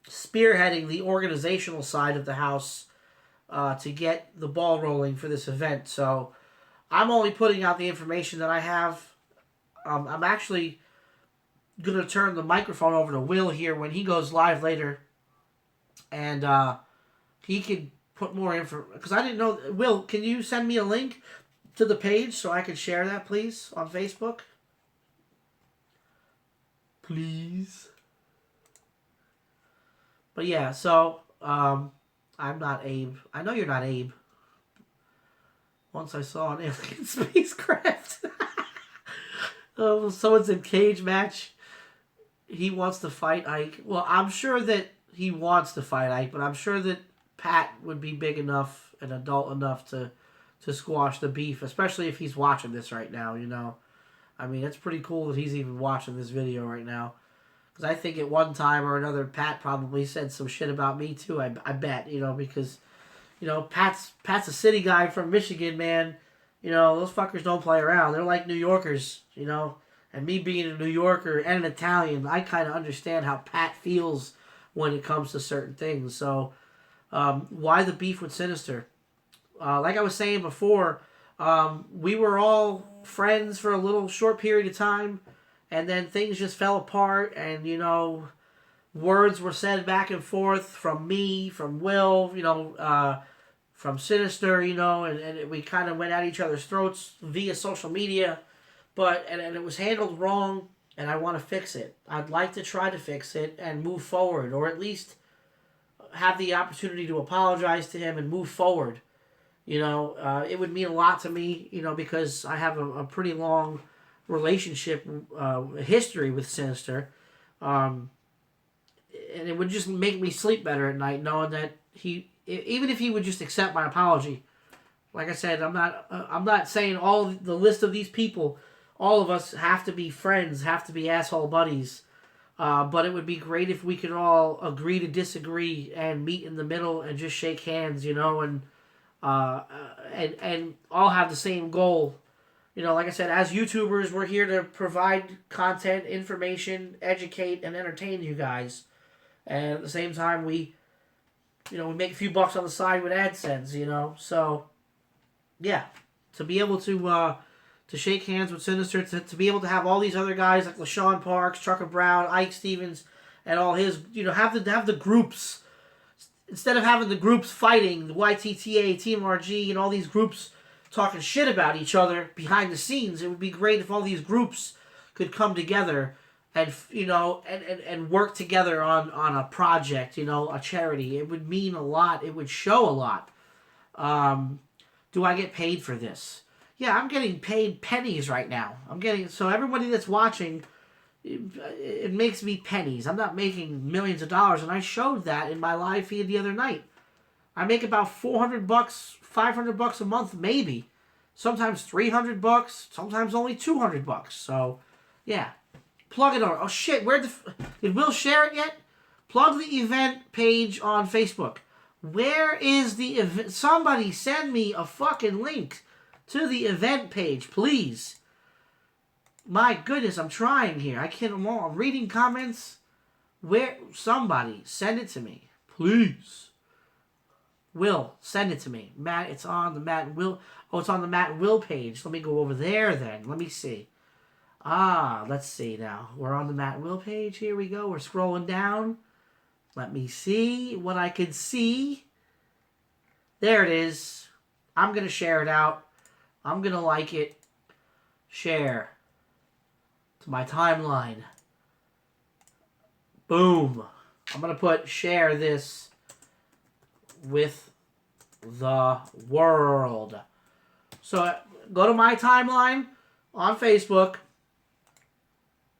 spearheading the organizational side of the house to get the ball rolling for this event. So I'm only putting out the information that I have. I'm actually going to turn the microphone over to Will here when he goes live later, and he could put more info, because I didn't know. Will, can you send me a link to the page so I can share that, please, on Facebook? Please. But yeah, so I'm not Abe. I know you're not Abe. Once I saw an alien spacecraft. Oh, someone said cage match. He wants to fight Ike. Well, I'm sure that he wants to fight Ike, but I'm sure that Pat would be big enough and adult enough to squash the beef, especially if he's watching this right now, I mean, it's pretty cool that he's even watching this video right now. Because I think at one time or another, Pat probably said some shit about me too, I bet, because, Pat's a city guy from Michigan, man. Those fuckers don't play around. They're like New Yorkers, And me being a New Yorker and an Italian, I kind of understand how Pat feels when it comes to certain things. So, why the beef with Sinister? Like I was saying before, we were all friends for a little short period of time, and then things just fell apart, and, words were said back and forth from me, from Will, from Sinister, and we kind of went at each other's throats via social media. But and it was handled wrong, and I want to fix it. I'd like to try to fix it and move forward, or at least have the opportunity to apologize to him and move forward. It would mean a lot to me, because I have a pretty long relationship, history with Sinister. And it would just make me sleep better at night, knowing that even if he would just accept my apology. Like I said, I'm not saying all the list of these people. All of us have to be friends, have to be asshole buddies. But it would be great if we could all agree to disagree and meet in the middle and just shake hands, and all have the same goal. Like I said, as YouTubers, we're here to provide content, information, educate, and entertain you guys. And at the same time, we make a few bucks on the side with AdSense, So, yeah, to be able to shake hands with Sinister, to be able to have all these other guys like LaShawn Parks, Trucker Brown, Ike Stevens, and all his, have the groups. Instead of having the groups fighting, the YTTA, Team RG, and all these groups talking shit about each other behind the scenes. It would be great if all these groups could come together and and work together on a project, a charity. It would mean a lot. It would show a lot. Do I get paid for this? Yeah, I'm getting paid pennies right now. So everybody that's watching, it makes me pennies. I'm not making millions of dollars, and I showed that in my live feed the other night. I make about $400, $500 a month, maybe. Sometimes $300, sometimes only $200. So, yeah, plug it on. Oh shit, did Will share it yet? Plug the event page on Facebook. Where is the event? Somebody send me a fucking link to the event page, please. My goodness, I'm trying here. I'm reading comments. Somebody send it to me, please. Will, send it to me. Matt, it's on the Matt and Will. Oh, it's on the Matt and Will page. Let me go over there then. Let me see. Let's see now. We're on the Matt and Will page. Here we go. We're scrolling down. Let me see what I can see. There it is. I'm going to share it out. I'm going to like it. Share to my timeline. Boom. I'm going to put share this with the world. So go to my timeline on Facebook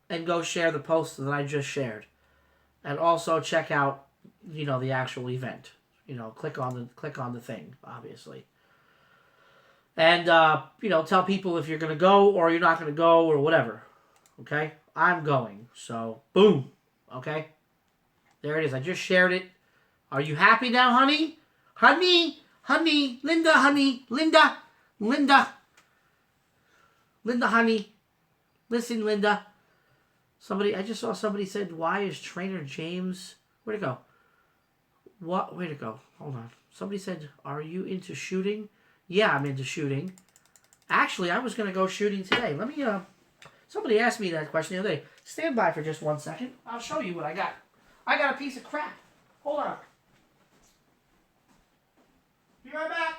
and go share the post that I just shared. And also check out, the actual event. Click on the thing, obviously. And, tell people if you're going to go or you're not going to go or whatever. Okay? I'm going. So, boom. Okay? There it is. I just shared it. Are you happy now, honey? Honey, Linda, honey, Linda, honey. Listen, Linda. I just saw somebody said, why is Trainer James... Where'd it go? What? Where'd it go? Hold on. Somebody said, are you into shooting? Yeah, I'm into shooting. Actually, I was going to go shooting today. Let me, somebody asked me that question the other day. Stand by for just 1 second. I'll show you what I got. I got a piece of crap. Hold on. Be right back.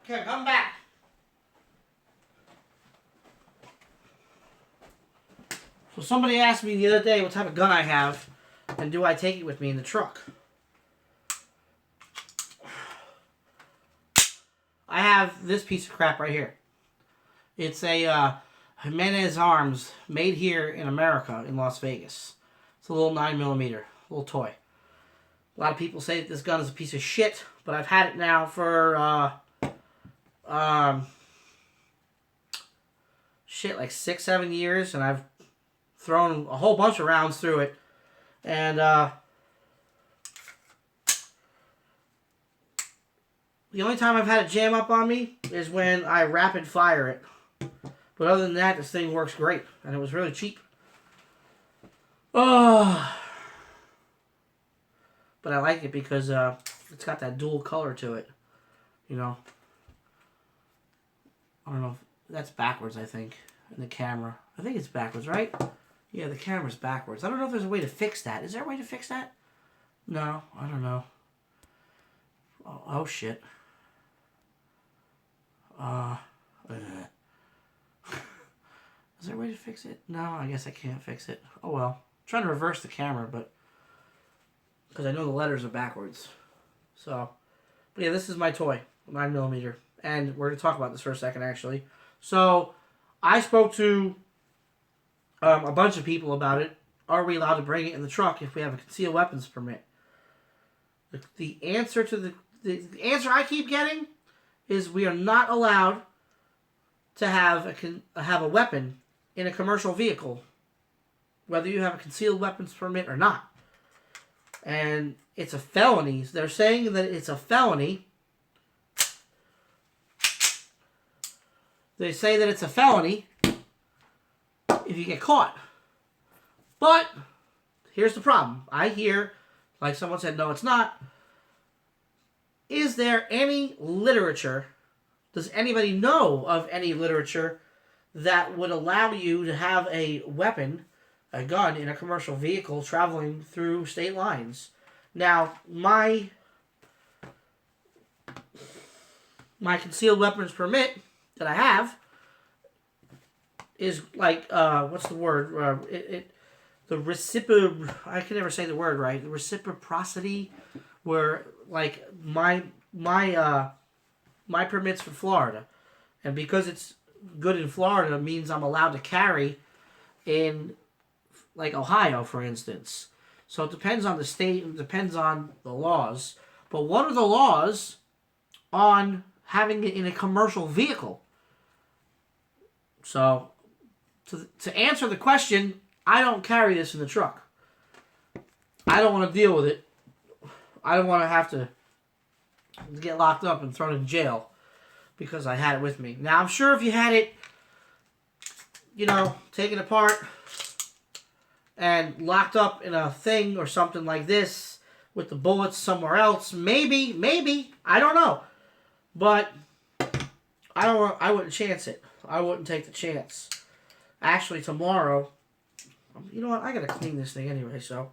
Okay, come back. So somebody asked me the other day what type of gun I have and do I take it with me in the truck. I have this piece of crap right here. It's a Jimenez Arms made here in America in Las Vegas. It's a little 9mm, little toy. A lot of people say that this gun is a piece of shit, but I've had it now for like 6-7 years, and I've thrown a whole bunch of rounds through it, and the only time I've had it jam up on me is when I rapid fire it. But other than that, this thing works great, and it was really cheap. Oh, but I like it because it's got that dual color to it, I don't know if that's backwards, I think, in the camera. I think it's backwards, right? Yeah, the camera's backwards. I don't know if there's a way to fix that. Is there a way to fix that? No, I don't know. Oh shit. Is there a way to fix it? No, I guess I can't fix it. Oh well. I'm trying to reverse the camera, but... because I know the letters are backwards. So, Yeah, this is my toy, 9mm, and we're gonna talk about this for a second, actually. So, I spoke to a bunch of people about it. Are we allowed to bring it in the truck if we have a concealed weapons permit? The answer to the answer I keep getting is we are not allowed to have a weapon in a commercial vehicle, whether you have a concealed weapons permit or not. And it's a felony. They're saying that it's a felony. They say that it's a felony if you get caught. But here's the problem. I hear, like someone said, no, it's not. Is there any literature? Does anybody know of any literature that would allow you to have a weapon, a gun, in a commercial vehicle traveling through state lines? Now, my concealed weapons permit that I have is like, what's the word? I can never say the word right. The reciprocity, where like my permit's for Florida, and because it's good in Florida, means I'm allowed to carry in like Ohio, for instance. So it depends on the state, it depends on the laws. But what are the laws on having it in a commercial vehicle? So to answer the question, I don't carry this in the truck. I don't want to deal with it. I don't want to have to get locked up and thrown in jail because I had it with me. Now, I'm sure if you had it, taken apart and locked up in a thing or something like this with the bullets somewhere else, maybe, I don't know. But I wouldn't chance it. I wouldn't take the chance. Actually, tomorrow, you know what? I gotta clean this thing anyway, so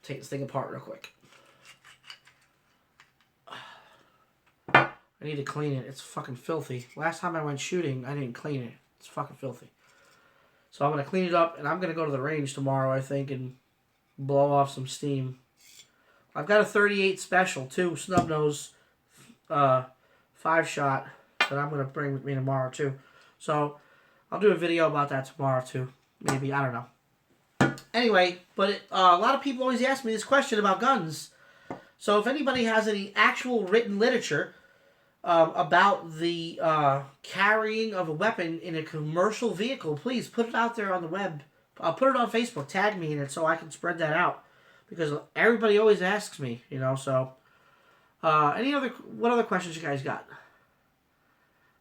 take this thing apart real quick. I need to clean it. It's fucking filthy. Last time I went shooting, I didn't clean it. It's fucking filthy. So I'm going to clean it up, and I'm going to go to the range tomorrow, I think, and blow off some steam. I've got a 38 special, too, snub nose, 5-shot, that I'm going to bring with me tomorrow, too. So I'll do a video about that tomorrow, too. Maybe, I don't know. Anyway, but a lot of people always ask me this question about guns. So if anybody has any actual written literature about the carrying of a weapon in a commercial vehicle, please put it out there on the web. Put it on Facebook. Tag me in it so I can spread that out. Because everybody always asks me, so. What other questions you guys got?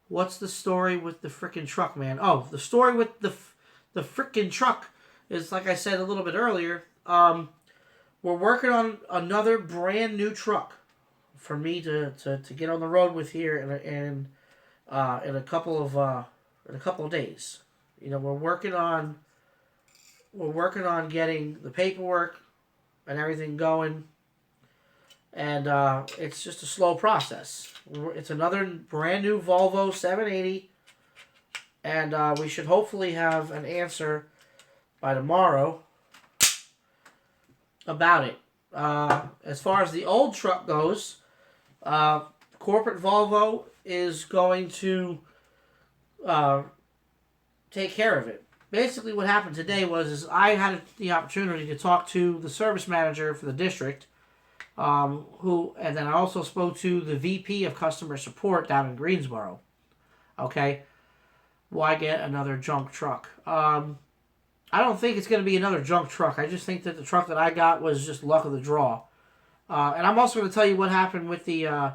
What's the story with the frickin' truck, man? Oh, the story with the frickin' truck is, like I said a little bit earlier, we're working on another brand new truck for me to get on the road with here in a couple of days. We're working on getting the paperwork and everything going, and it's just a slow process. It's another brand new Volvo 780, and we should hopefully have an answer by tomorrow about it. As far as the old truck goes, corporate Volvo is going to take care of it. Basically what happened today is I had the opportunity to talk to the service manager for the district, and then I also spoke to the VP of customer support down in Greensboro. Okay, why get another junk truck? I don't think it's going to be another junk truck. I just think that the truck that I got was just luck of the draw. And I'm also going to tell you what happened with the...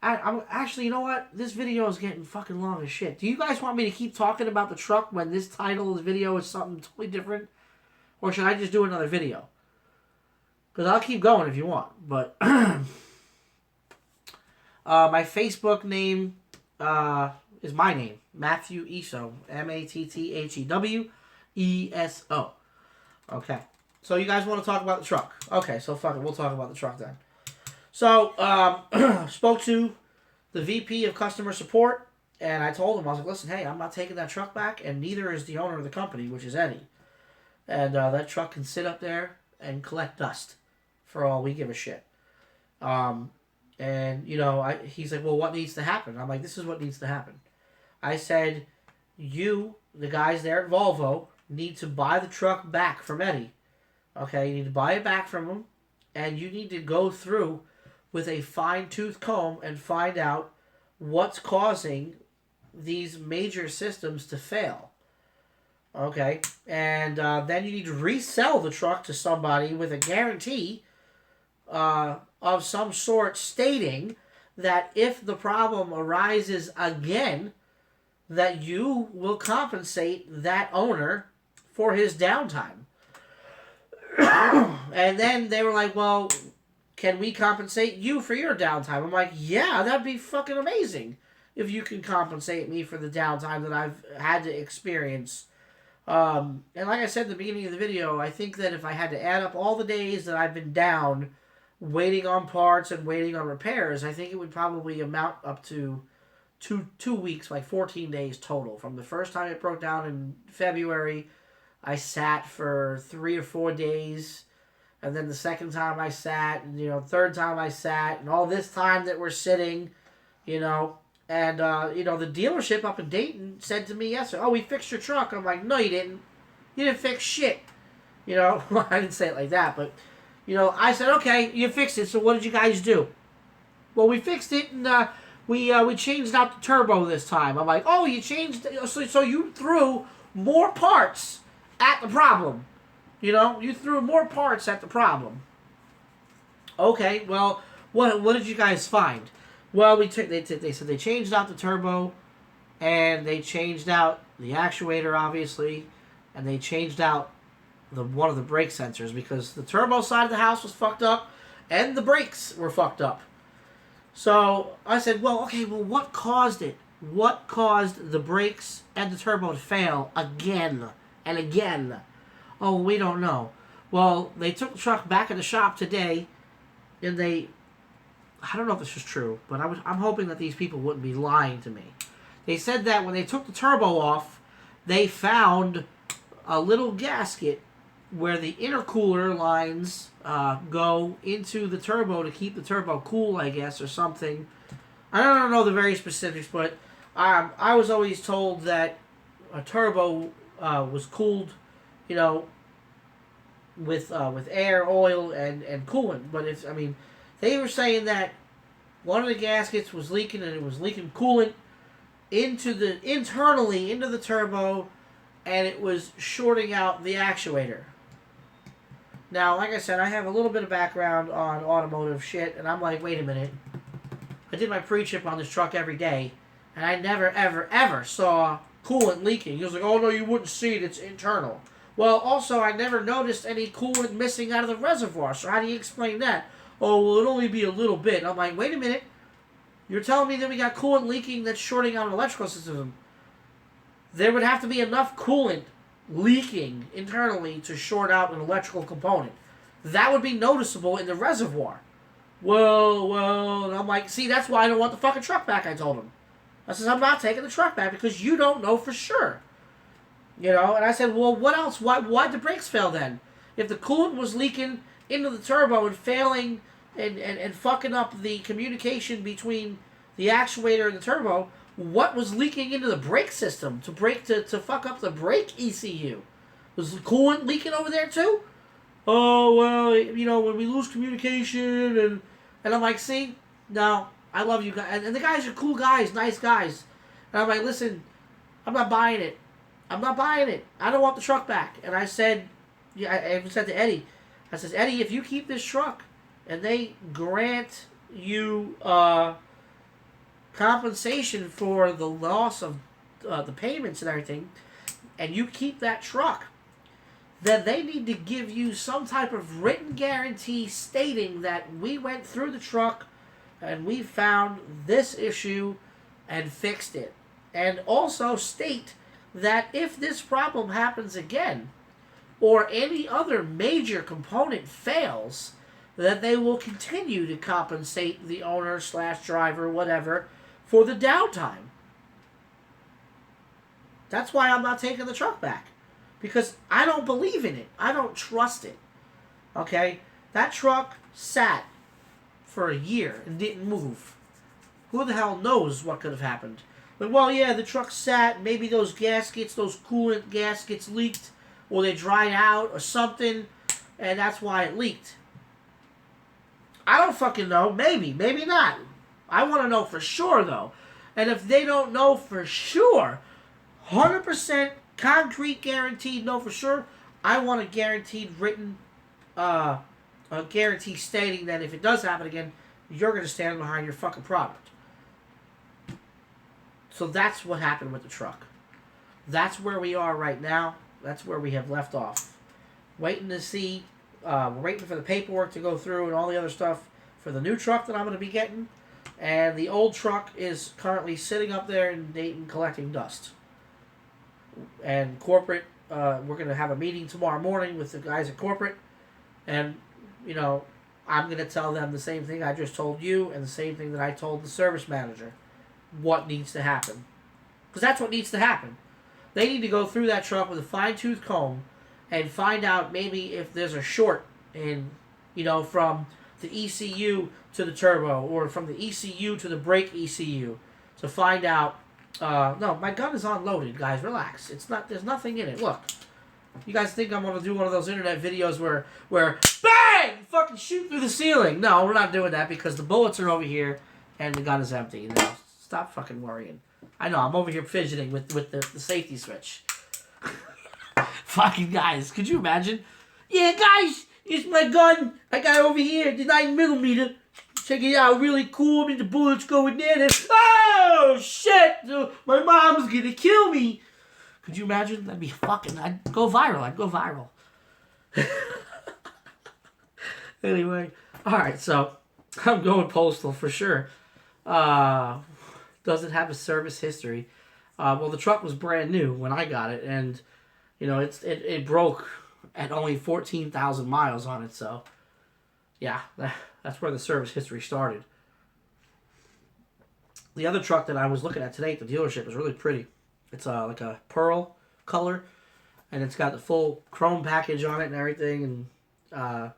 I'm actually, you know what? This video is getting fucking long as shit. Do you guys want me to keep talking about the truck when this title of the video is something totally different? Or should I just do another video? Because I'll keep going if you want. But my Facebook name is my name. Matthew Eso. MATTHEWESO. Okay. So you guys want to talk about the truck? Okay, so fuck it. We'll talk about the truck then. So, spoke to the VP of customer support, and I told him, I was like, listen, hey, I'm not taking that truck back, and neither is the owner of the company, which is Eddie. And that truck can sit up there and collect dust for all we give a shit. And, he's like, well, what needs to happen? I'm like, this is what needs to happen. I said, you, the guys there at Volvo, need to buy the truck back from Eddie. Okay, you need to buy it back from him, and you need to go through with a fine-tooth comb and find out what's causing these major systems to fail. Okay, and then you need to resell the truck to somebody with a guarantee of some sort stating that if the problem arises again, that you will compensate that owner for his downtime. And then they were like, well, can we compensate you for your downtime? I'm like, yeah, that'd be fucking amazing if you can compensate me for the downtime that I've had to experience. And like I said at the beginning of the video, I think that if I had to add up all the days that I've been down waiting on parts and waiting on repairs, I think it would probably amount up to two weeks, like 14 days total. From the first time it broke down in February, I sat for 3 or 4 days, and then the second time I sat, and third time I sat, and all this time that we're sitting, and the dealership up in Dayton said to me yesterday, "Oh, we fixed your truck." I'm like, "No, you didn't. You didn't fix shit." I didn't say it like that, but I said, "Okay, you fixed it. So what did you guys do?" "Well, we fixed it, and we changed out the turbo this time." I'm like, "Oh, you changed? So you threw more parts at the problem. You threw more parts at the problem." "Okay, well, what did you guys find?" "Well, they said they changed out the turbo, and they changed out the actuator, obviously, and they changed out one of the brake sensors because the turbo side of the house was fucked up, and the brakes were fucked up." So I said, well, what caused it? What caused the brakes and the turbo to fail again and again? "Oh, we don't know." Well, they took the truck back in the shop today, and I don't know if this is true, but I'm hoping that these people wouldn't be lying to me. They said that when they took the turbo off, they found a little gasket where the intercooler lines go into the turbo to keep the turbo cool, I guess, or something. I don't know the very specifics, but I was always told that a turbo was cooled, with air, oil, and coolant. But they were saying that one of the gaskets was leaking, and it was leaking coolant internally into the turbo, and it was shorting out the actuator. Now, like I said, I have a little bit of background on automotive shit, and I'm like, wait a minute. I did my pre-trip on this truck every day, and I never, ever, ever saw coolant leaking. He was like, "Oh, no, you wouldn't see it. It's internal." Well, also, I never noticed any coolant missing out of the reservoir, so how do you explain that? "Oh, well, it'll only be a little bit." And I'm like, wait a minute. You're telling me that we got coolant leaking that's shorting out an electrical system. There would have to be enough coolant leaking internally to short out an electrical component. That would be noticeable in the reservoir. Well, and I'm like, see, that's why I don't want the fucking truck back, I told him. I said, I'm not taking the truck back because you don't know for sure. And I said, well, what else? Why'd the brakes fail then? If the coolant was leaking into the turbo and failing and fucking up the communication between the actuator and the turbo, what was leaking into the brake system to fuck up the brake ECU? Was the coolant leaking over there too? "Oh, well, when we lose communication," and I'm like, see, no, I love you guys, and the guys are cool guys, nice guys, and I'm like, listen, I'm not buying it. I don't want the truck back. And I said, I even said to Eddie, I says, "Eddie, if you keep this truck and they grant you compensation for the loss of the payments and everything, and you keep that truck, then they need to give you some type of written guarantee stating that we went through the truck and we found this issue and fixed it. And also state that if this problem happens again, or any other major component fails, that they will continue to compensate the owner / driver, whatever, for the downtime." That's why I'm not taking the truck back. Because I don't believe in it. I don't trust it. Okay? That truck sat for a year and didn't move. Who the hell knows what could have happened? But, well, yeah, the truck sat. Maybe those gaskets, those coolant gaskets leaked, or they dried out or something, and that's why it leaked. I don't fucking know. Maybe. Maybe not. I want to know for sure, though. And if they don't know for sure, 100% concrete guaranteed know for sure, I want a guaranteed written, a guarantee stating that if it does happen again, you're going to stand behind your fucking product. So that's what happened with the truck. That's where we are right now. That's where we have left off. Waiting to see, we're waiting for the paperwork to go through and all the other stuff for the new truck that I'm going to be getting. And the old truck is currently sitting up there in Dayton collecting dust. And corporate, we're going to have a meeting tomorrow morning with the guys at corporate. And, you know, I'm going to tell them the same thing I just told you and the same thing that I told the service manager. What needs to happen. Because that's what needs to happen. They need to go through that truck with a fine-tooth comb and find out maybe if there's a short in, you know, from the ECU to the turbo or from the ECU to the brake ECU to find out. No, my gun is unloaded, guys. Relax. It's not. There's nothing in it. Look. You guys think I'm going to do one of those internet videos where bang! Fucking shoot through the ceiling. No, we're not doing that because the bullets are over here and the gun is empty. You know? Stop fucking worrying. I know, I'm over here fidgeting with the safety switch. Fucking guys, could you imagine? Yeah, guys, here's my gun. I got it over here, the 9mm. Check it out, really cool. I mean, the bullets go in there. Oh, shit! My mom's gonna kill me. Could you imagine? That'd be fucking... I'd go viral. Anyway, alright, so I'm going postal for sure. Doesn't have a service history. Well, the truck was brand new when I got it, and you know it broke at only 14,000 miles on it. So, yeah, that's where the service history started. The other truck that I was looking at today at the dealership is really pretty. It's like a pearl color, and it's got the full chrome package on it and everything. And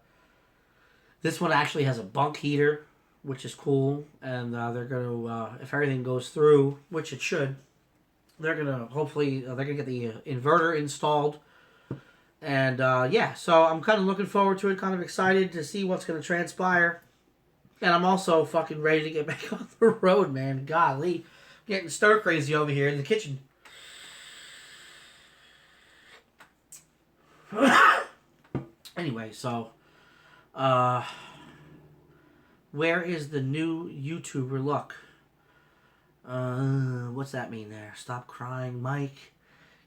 this one actually has a bunk heater, which is cool, and they're going to, if everything goes through, which it should, they're going to, hopefully, they're going to get the inverter installed, and, yeah, so I'm kind of looking forward to it, kind of excited to see what's going to transpire, and I'm also fucking ready to get back on the road, man, golly, getting stir-crazy over here in the kitchen. Anyway, so, where is the new YouTuber look? What's that mean there? Stop crying, Mike.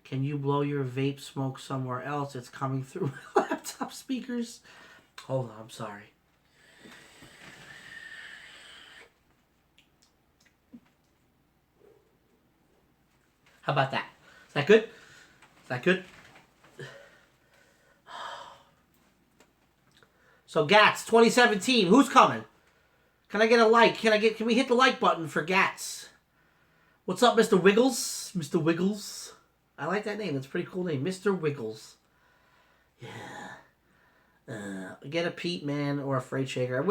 Can you blow your vape smoke somewhere else? It's coming through my laptop speakers. Hold on, I'm sorry. How about that? Is that good? Is that good? So GATS 2017, who's coming? Can I get a like? Can we hit the like button for GATS? What's up, Mr. Wiggles? Mr. Wiggles. I like that name. That's a pretty cool name. Mr. Wiggles. Yeah. Get a Pete Man or a Freight Shaker.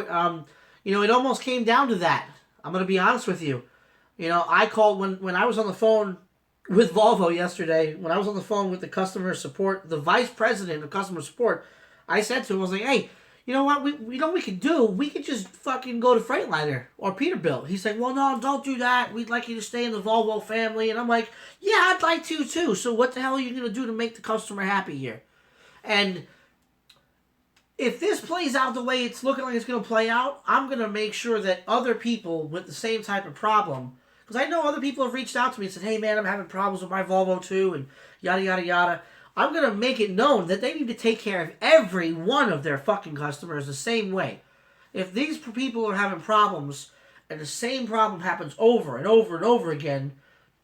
You know, it almost came down to that. I'm going to be honest with you. You know, I called when I was on the phone with Volvo yesterday, when I was on the phone with the customer support, the vice president of customer support, I said to him, I was like, hey, you know what, we know what we could do? We could just fucking go to Freightliner or Peterbilt. He's like, well, no, don't do that. We'd like you to stay in the Volvo family. And I'm like, yeah, I'd like to too. So what the hell are you going to do to make the customer happy here? And if this plays out the way it's looking like it's going to play out, I'm going to make sure that other people with the same type of problem, because I know other people have reached out to me and said, hey, man, I'm having problems with my Volvo too, and yada, yada, yada. I'm going to make it known that they need to take care of every one of their fucking customers the same way. If these people are having problems and the same problem happens over and over and over again,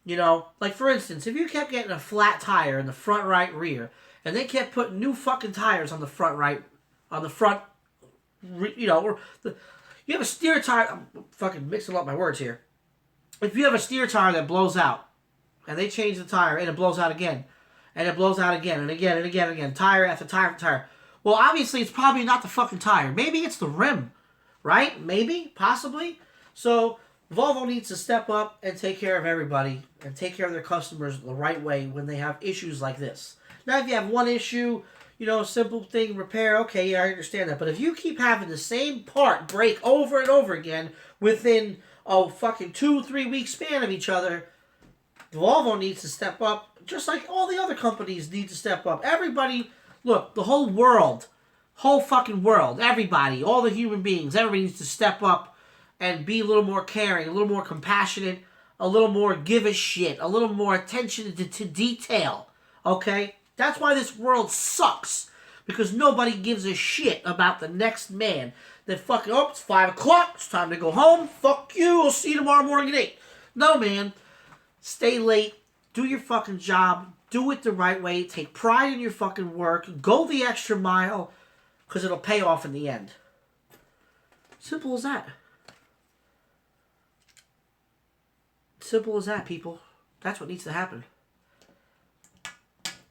you know, like for instance, if you kept getting a flat tire in the front right rear and they kept putting new fucking tires on the front right, on the front, you know, or you have a steer tire, I'm fucking mixing up my words here. If you have a steer tire that blows out and they change the tire and it blows out again, and it blows out again and again and again and again, tire after tire after tire. Well, obviously, it's probably not the fucking tire. Maybe it's the rim. right? Maybe, possibly. So Volvo needs to step up and take care of everybody and take care of their customers the right way when they have issues like this. Now, if you have one issue, you know, simple thing, repair, okay, yeah, I understand that. But if you keep having the same part break over and over again within a fucking 2-3 week span of each other, Volvo needs to step up, just like all the other companies need to step up. Everybody, look, the whole world, whole fucking world, everybody, all the human beings, everybody needs to step up and be a little more caring, a little more compassionate, a little more give a shit, a little more attention to detail, okay? That's why this world sucks, because nobody gives a shit about the next man. That fucking, oh, it's 5 o'clock, it's time to go home, fuck you, I'll see you tomorrow morning at 8. No, man. Stay late, do your fucking job, do it the right way, take pride in your fucking work, go the extra mile, because it'll pay off in the end. Simple as that. Simple as that, people. That's what needs to happen.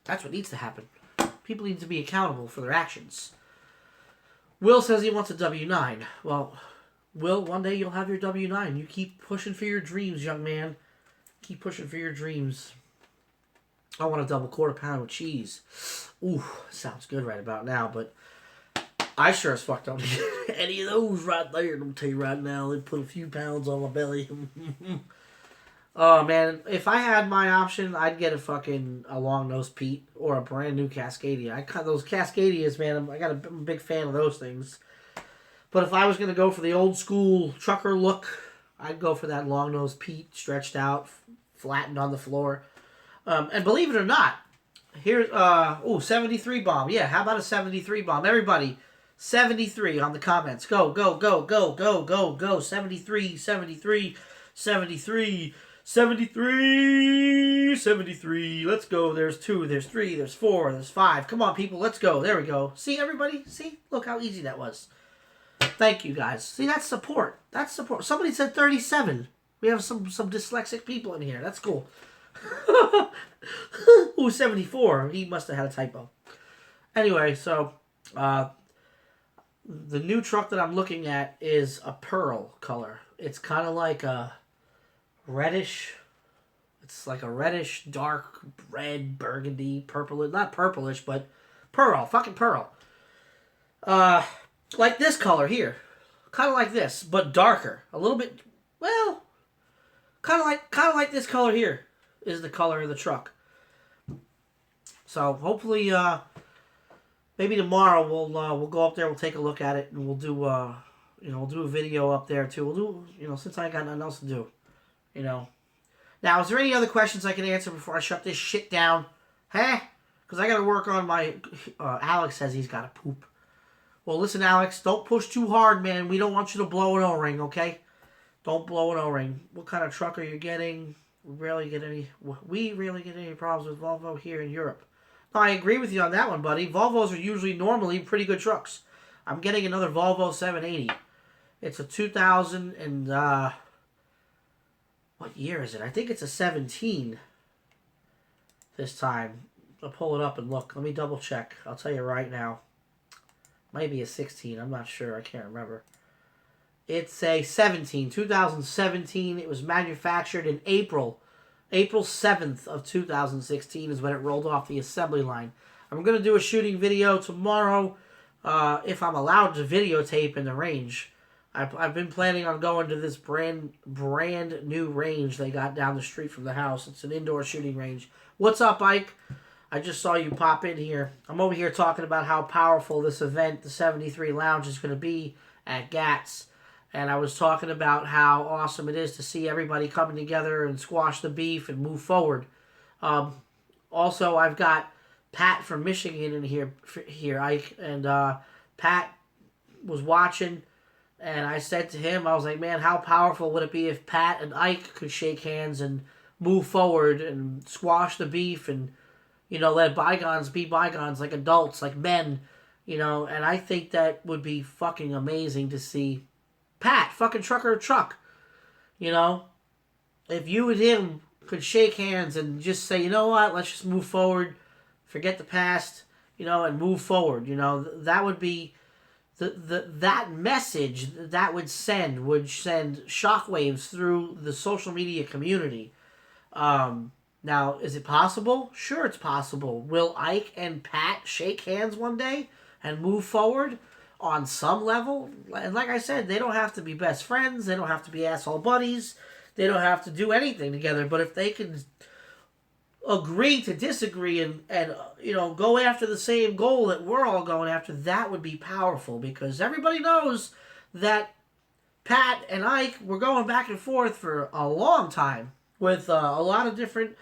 That's what needs to happen. People need to be accountable for their actions. Will says he wants a W-9. Well, Will, one day you'll have your W-9. You keep pushing for your dreams, young man. Keep pushing for your dreams. I want a double quarter pound with cheese. Ooh, sounds good right about now, but I sure as fuck don't need any of those right there. I'll tell you right now, they put a few pounds on my belly. Oh, man, if I had my option, I'd get a long-nosed Pete or a brand new Cascadia. Those Cascadias, man, I'm a big fan of those things. But if I was going to go for the old-school trucker look, I'd go for that long-nosed Pete, stretched out, flattened on the floor. And believe it or not, here's, 73 bomb. Yeah, how about a 73 bomb? Everybody, 73 on the comments. Go, go, go, go, go, go, go. 73, 73, 73, 73, 73. Let's go. There's 2, there's 3, there's 4, there's 5. Come on, people, let's go. There we go. See, everybody? See? Look how easy that was. Thank you, guys. See, that's support. That's support. Somebody said 37. We have some dyslexic people in here. That's cool. Ooh, 74. He must have had a typo. Anyway, so the new truck that I'm looking at is a pearl color. It's kind of like a reddish. It's like a reddish, dark red, burgundy, purple. Not purplish, but pearl. Fucking pearl. Like this color here. Kind of like this, but darker. A little bit, well, kind of like this color here is the color of the truck. So hopefully, maybe tomorrow we'll go up there, we'll take a look at it, and we'll do we'll do a video up there too. We'll do, since I got nothing else to do, Now, is there any other questions I can answer before I shut this shit down? Huh? Because I got to work on my. Alex says he's got to poop. Well, listen, Alex, don't push too hard, man. We don't want you to blow an O-ring, okay? Don't blow an O-ring. What kind of truck are you getting? We rarely get any problems with Volvo here in Europe. No, I agree with you on that one, buddy. Volvos are normally pretty good trucks. I'm getting another Volvo 780. It's a 2000 and, what year is it? I think it's a 17 this time. I'll pull it up and look. Let me double check. I'll tell you right now. Might be a 16. I'm not sure. I can't remember. It's a 2017. It was manufactured in April 7th of 2016 is when it rolled off the assembly line. I'm going to do a shooting video tomorrow if I'm allowed to videotape in the range. I've been planning on going to this brand new range they got down the street from the house. It's an indoor shooting range. What's up, Ike? I just saw you pop in here. I'm over here talking about how powerful this event, the 73 Lounge, is going to be at GATS. And I was talking about how awesome it is to see everybody coming together and squash the beef and move forward. Also, I've got Pat from Michigan in here, Ike. And Pat was watching, and I said to him, I was like, man, how powerful would it be if Pat and Ike could shake hands and move forward and squash the beef and let bygones be bygones, like adults, like men, and I think that would be fucking amazing to see Pat, fucking trucker truck, if you and him could shake hands and just say, you know what, let's just move forward, forget the past, and move forward, that would be that message that would send shockwaves through the social media community. Now, is it possible? Sure, it's possible. Will Ike and Pat shake hands one day and move forward on some level? And like I said, they don't have to be best friends. They don't have to be asshole buddies. They don't have to do anything together. But if they can agree to disagree and go after the same goal that we're all going after, that would be powerful, because everybody knows that Pat and Ike were going back and forth for a long time with a lot of different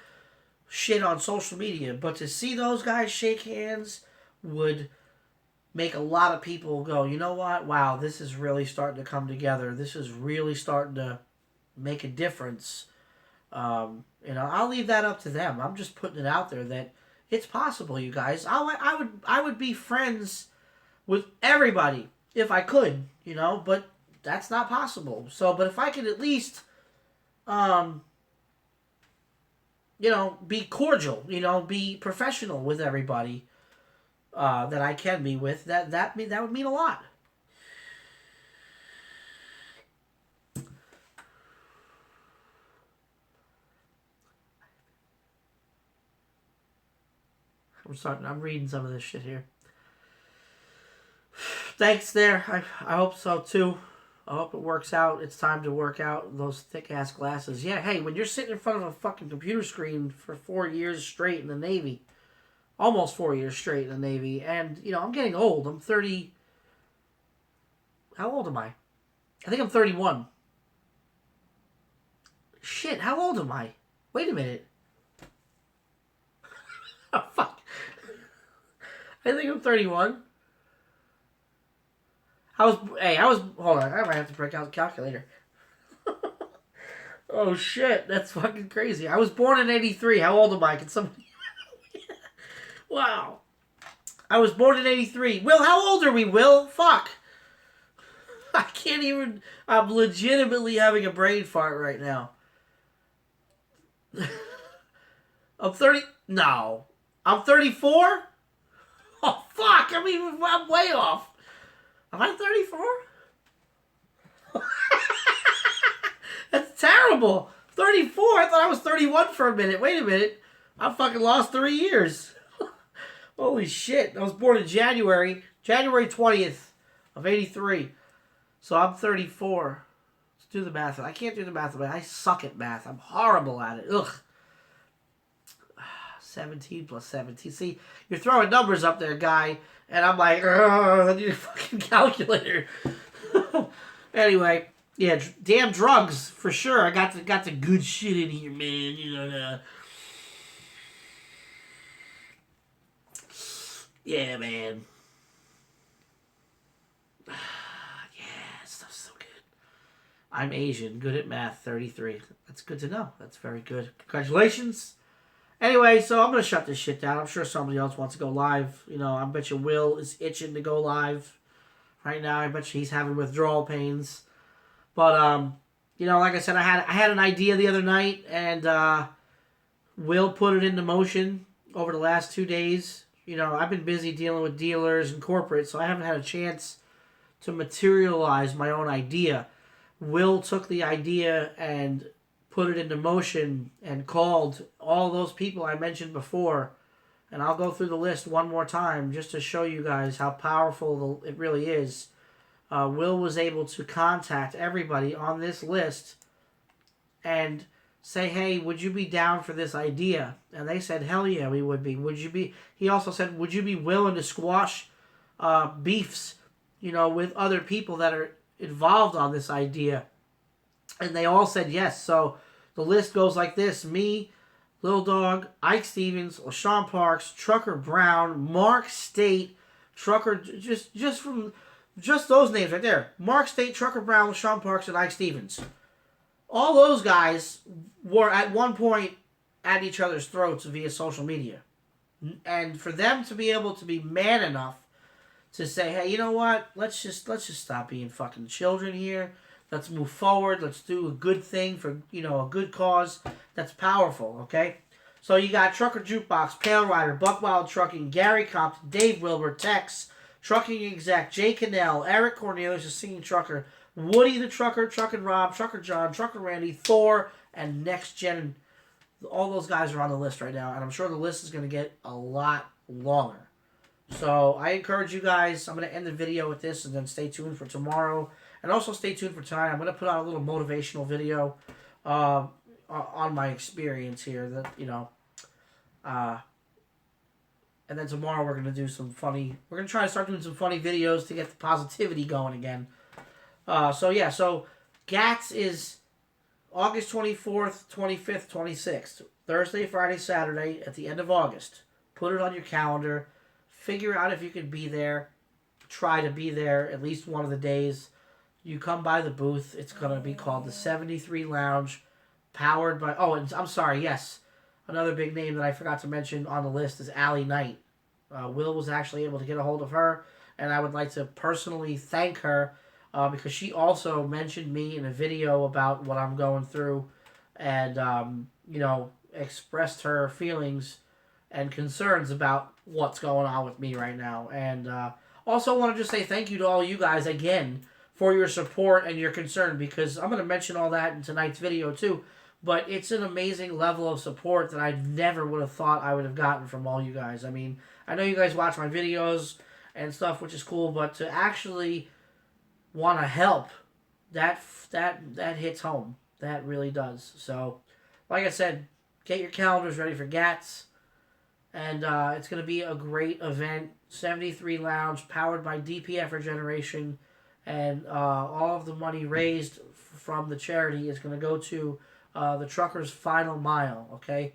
shit on social media. But to see those guys shake hands would make a lot of people go, you know what? Wow, this is really starting to come together. This is really starting to make a difference. I'll leave that up to them. I'm just putting it out there that it's possible, you guys. I would be friends with everybody if I could, but that's not possible. So, but if I could at least, be cordial, be professional with everybody that I can be with, that would mean a lot. I'm reading some of this shit here. Thanks there. I hope so too. I hope it works out. It's time to work out those thick-ass glasses. Yeah, hey, when you're sitting in front of a fucking computer screen for 4 years straight in the Navy, almost 4 years straight in the Navy, and, I'm getting old. I'm 30... How old am I? I think I'm 31. Shit, how old am I? Wait a minute. Oh, fuck. I think I'm 31. Hold on, I might have to break out the calculator. Oh shit, that's fucking crazy. I was born in 83. How old am I? Can somebody... Wow. I was born in 83. Will, how old are we, Will? Fuck. I can't even... I'm legitimately having a brain fart right now. I'm 30... No. I'm 34? Oh, fuck. I'm way off. Am I 34? That's terrible. 34? I thought I was 31 for a minute. Wait a minute. I fucking lost 3 years. Holy shit. I was born in January 20th of 83. So I'm 34. Let's do the math. I can't do the math, but I suck at math. I'm horrible at it. Ugh. 17 plus 17. See, you're throwing numbers up there, guy, and I'm like, I need a fucking calculator. Anyway, yeah, damn drugs for sure. I got the good shit in here, man. Yeah, man. Yeah, stuff's so good. I'm Asian, good at math, 33. That's good to know. That's very good. Congratulations. Anyway, so I'm going to shut this shit down. I'm sure somebody else wants to go live. I bet you Will is itching to go live right now. I bet you he's having withdrawal pains. But, like I said, I had an idea the other night, and Will put it into motion over the last 2 days. I've been busy dealing with dealers and corporate, so I haven't had a chance to materialize my own idea. Will took the idea and put it into motion and called all those people I mentioned before. And I'll go through the list one more time just to show you guys how powerful it really is. Will was able to contact everybody on this list and say, hey, would you be down for this idea? And they said, hell yeah, we would be. He also said, would you be willing to squash beefs, with other people that are involved on this idea? And they all said yes. So the list goes like this. Me, Lil Dog, Ike Stevens, LaShawn Parks, Trucker Brown, Mark State, Trucker... Just those names right there. Mark State, Trucker Brown, LaShawn Parks, and Ike Stevens. All those guys were at one point at each other's throats via social media. And for them to be able to be man enough to say, hey, you know what? Let's just stop being fucking children here. Let's move forward. Let's do a good thing for, a good cause. That's powerful, okay? So you got Trucker Jukebox, Pale Rider, Buckwild Trucking, Gary Compton, Dave Wilbur, Tex, Trucking Exec, Jay Cannell, Eric Cornelius, the singing trucker, Woody the trucker, Truckin' Rob, Trucker John, Trucker Randy, Thor, and Next Gen. All those guys are on the list right now, and I'm sure the list is going to get a lot longer. So I encourage you guys. I'm going to end the video with this, and then stay tuned for tomorrow, and also stay tuned for tonight. I'm going to put out a little motivational video on my experience here. That and then tomorrow we're going to do some funny. We're going to try to start doing some funny videos to get the positivity going again. So GATS is August 24th, 25th, 26th. Thursday, Friday, Saturday at the end of August. Put it on your calendar. Figure out if you can be there. Try to be there at least one of the days. You come by the booth. It's going to be called the 73 Lounge. Powered by... Oh, and I'm sorry, yes. Another big name that I forgot to mention on the list is Allie Knight. Will was actually able to get a hold of her, and I would like to personally thank her because she also mentioned me in a video about what I'm going through and, expressed her feelings and concerns about what's going on with me right now. And also want to just say thank you to all you guys again for your support and your concern, because I'm going to mention all that in tonight's video too. But it's an amazing level of support that I never would have thought I would have gotten from all you guys. I mean, I know you guys watch my videos and stuff, which is cool, but to actually want to help, that hits home. That really does. So, like I said, get your calendars ready for GATS. And it's going to be a great event. 73 Lounge, powered by DPF Regeneration. And all of the money raised from the charity is going to go to the Truckers Final Mile, okay?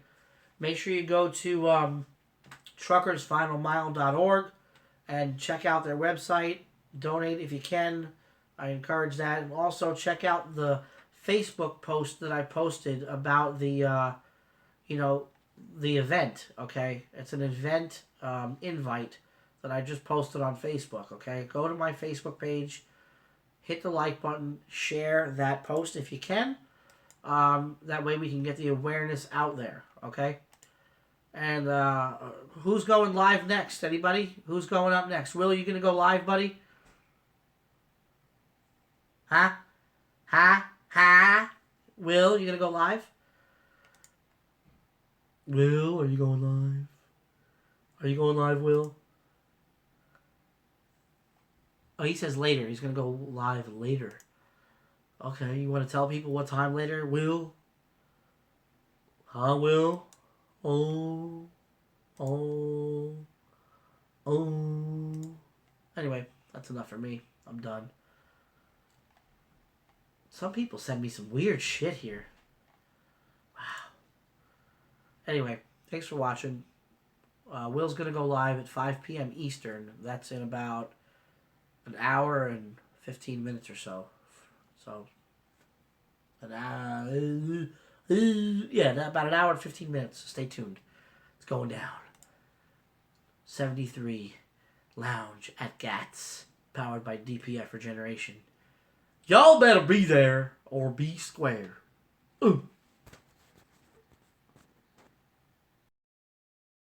Make sure you go to truckersfinalmile.org and check out their website. Donate if you can. I encourage that. And also check out the Facebook post that I posted about the event, okay? It's an event invite that I just posted on Facebook, okay? Go to my Facebook page, hit the like button, share that post if you can. That way we can get the awareness out there, okay? And who's going live next? Anybody? Who's going up next? Will, you going to go live, buddy? Huh? Will, you going to go live? Will, are you going live? Are you going live, Will? Oh, he says later. He's going to go live later. Okay, you want to tell people what time later? Will? Huh, Will? Oh. Anyway, that's enough for me. I'm done. Some people send me some weird shit here. Wow. Anyway, thanks for watching. Will's going to go live at 5 p.m. Eastern. That's in about an hour and 15 minutes or so. So, about an hour and 15 minutes. So stay tuned. It's going down. 73 Lounge at GATS, powered by DPF Regeneration. Y'all better be there or be square. Ooh.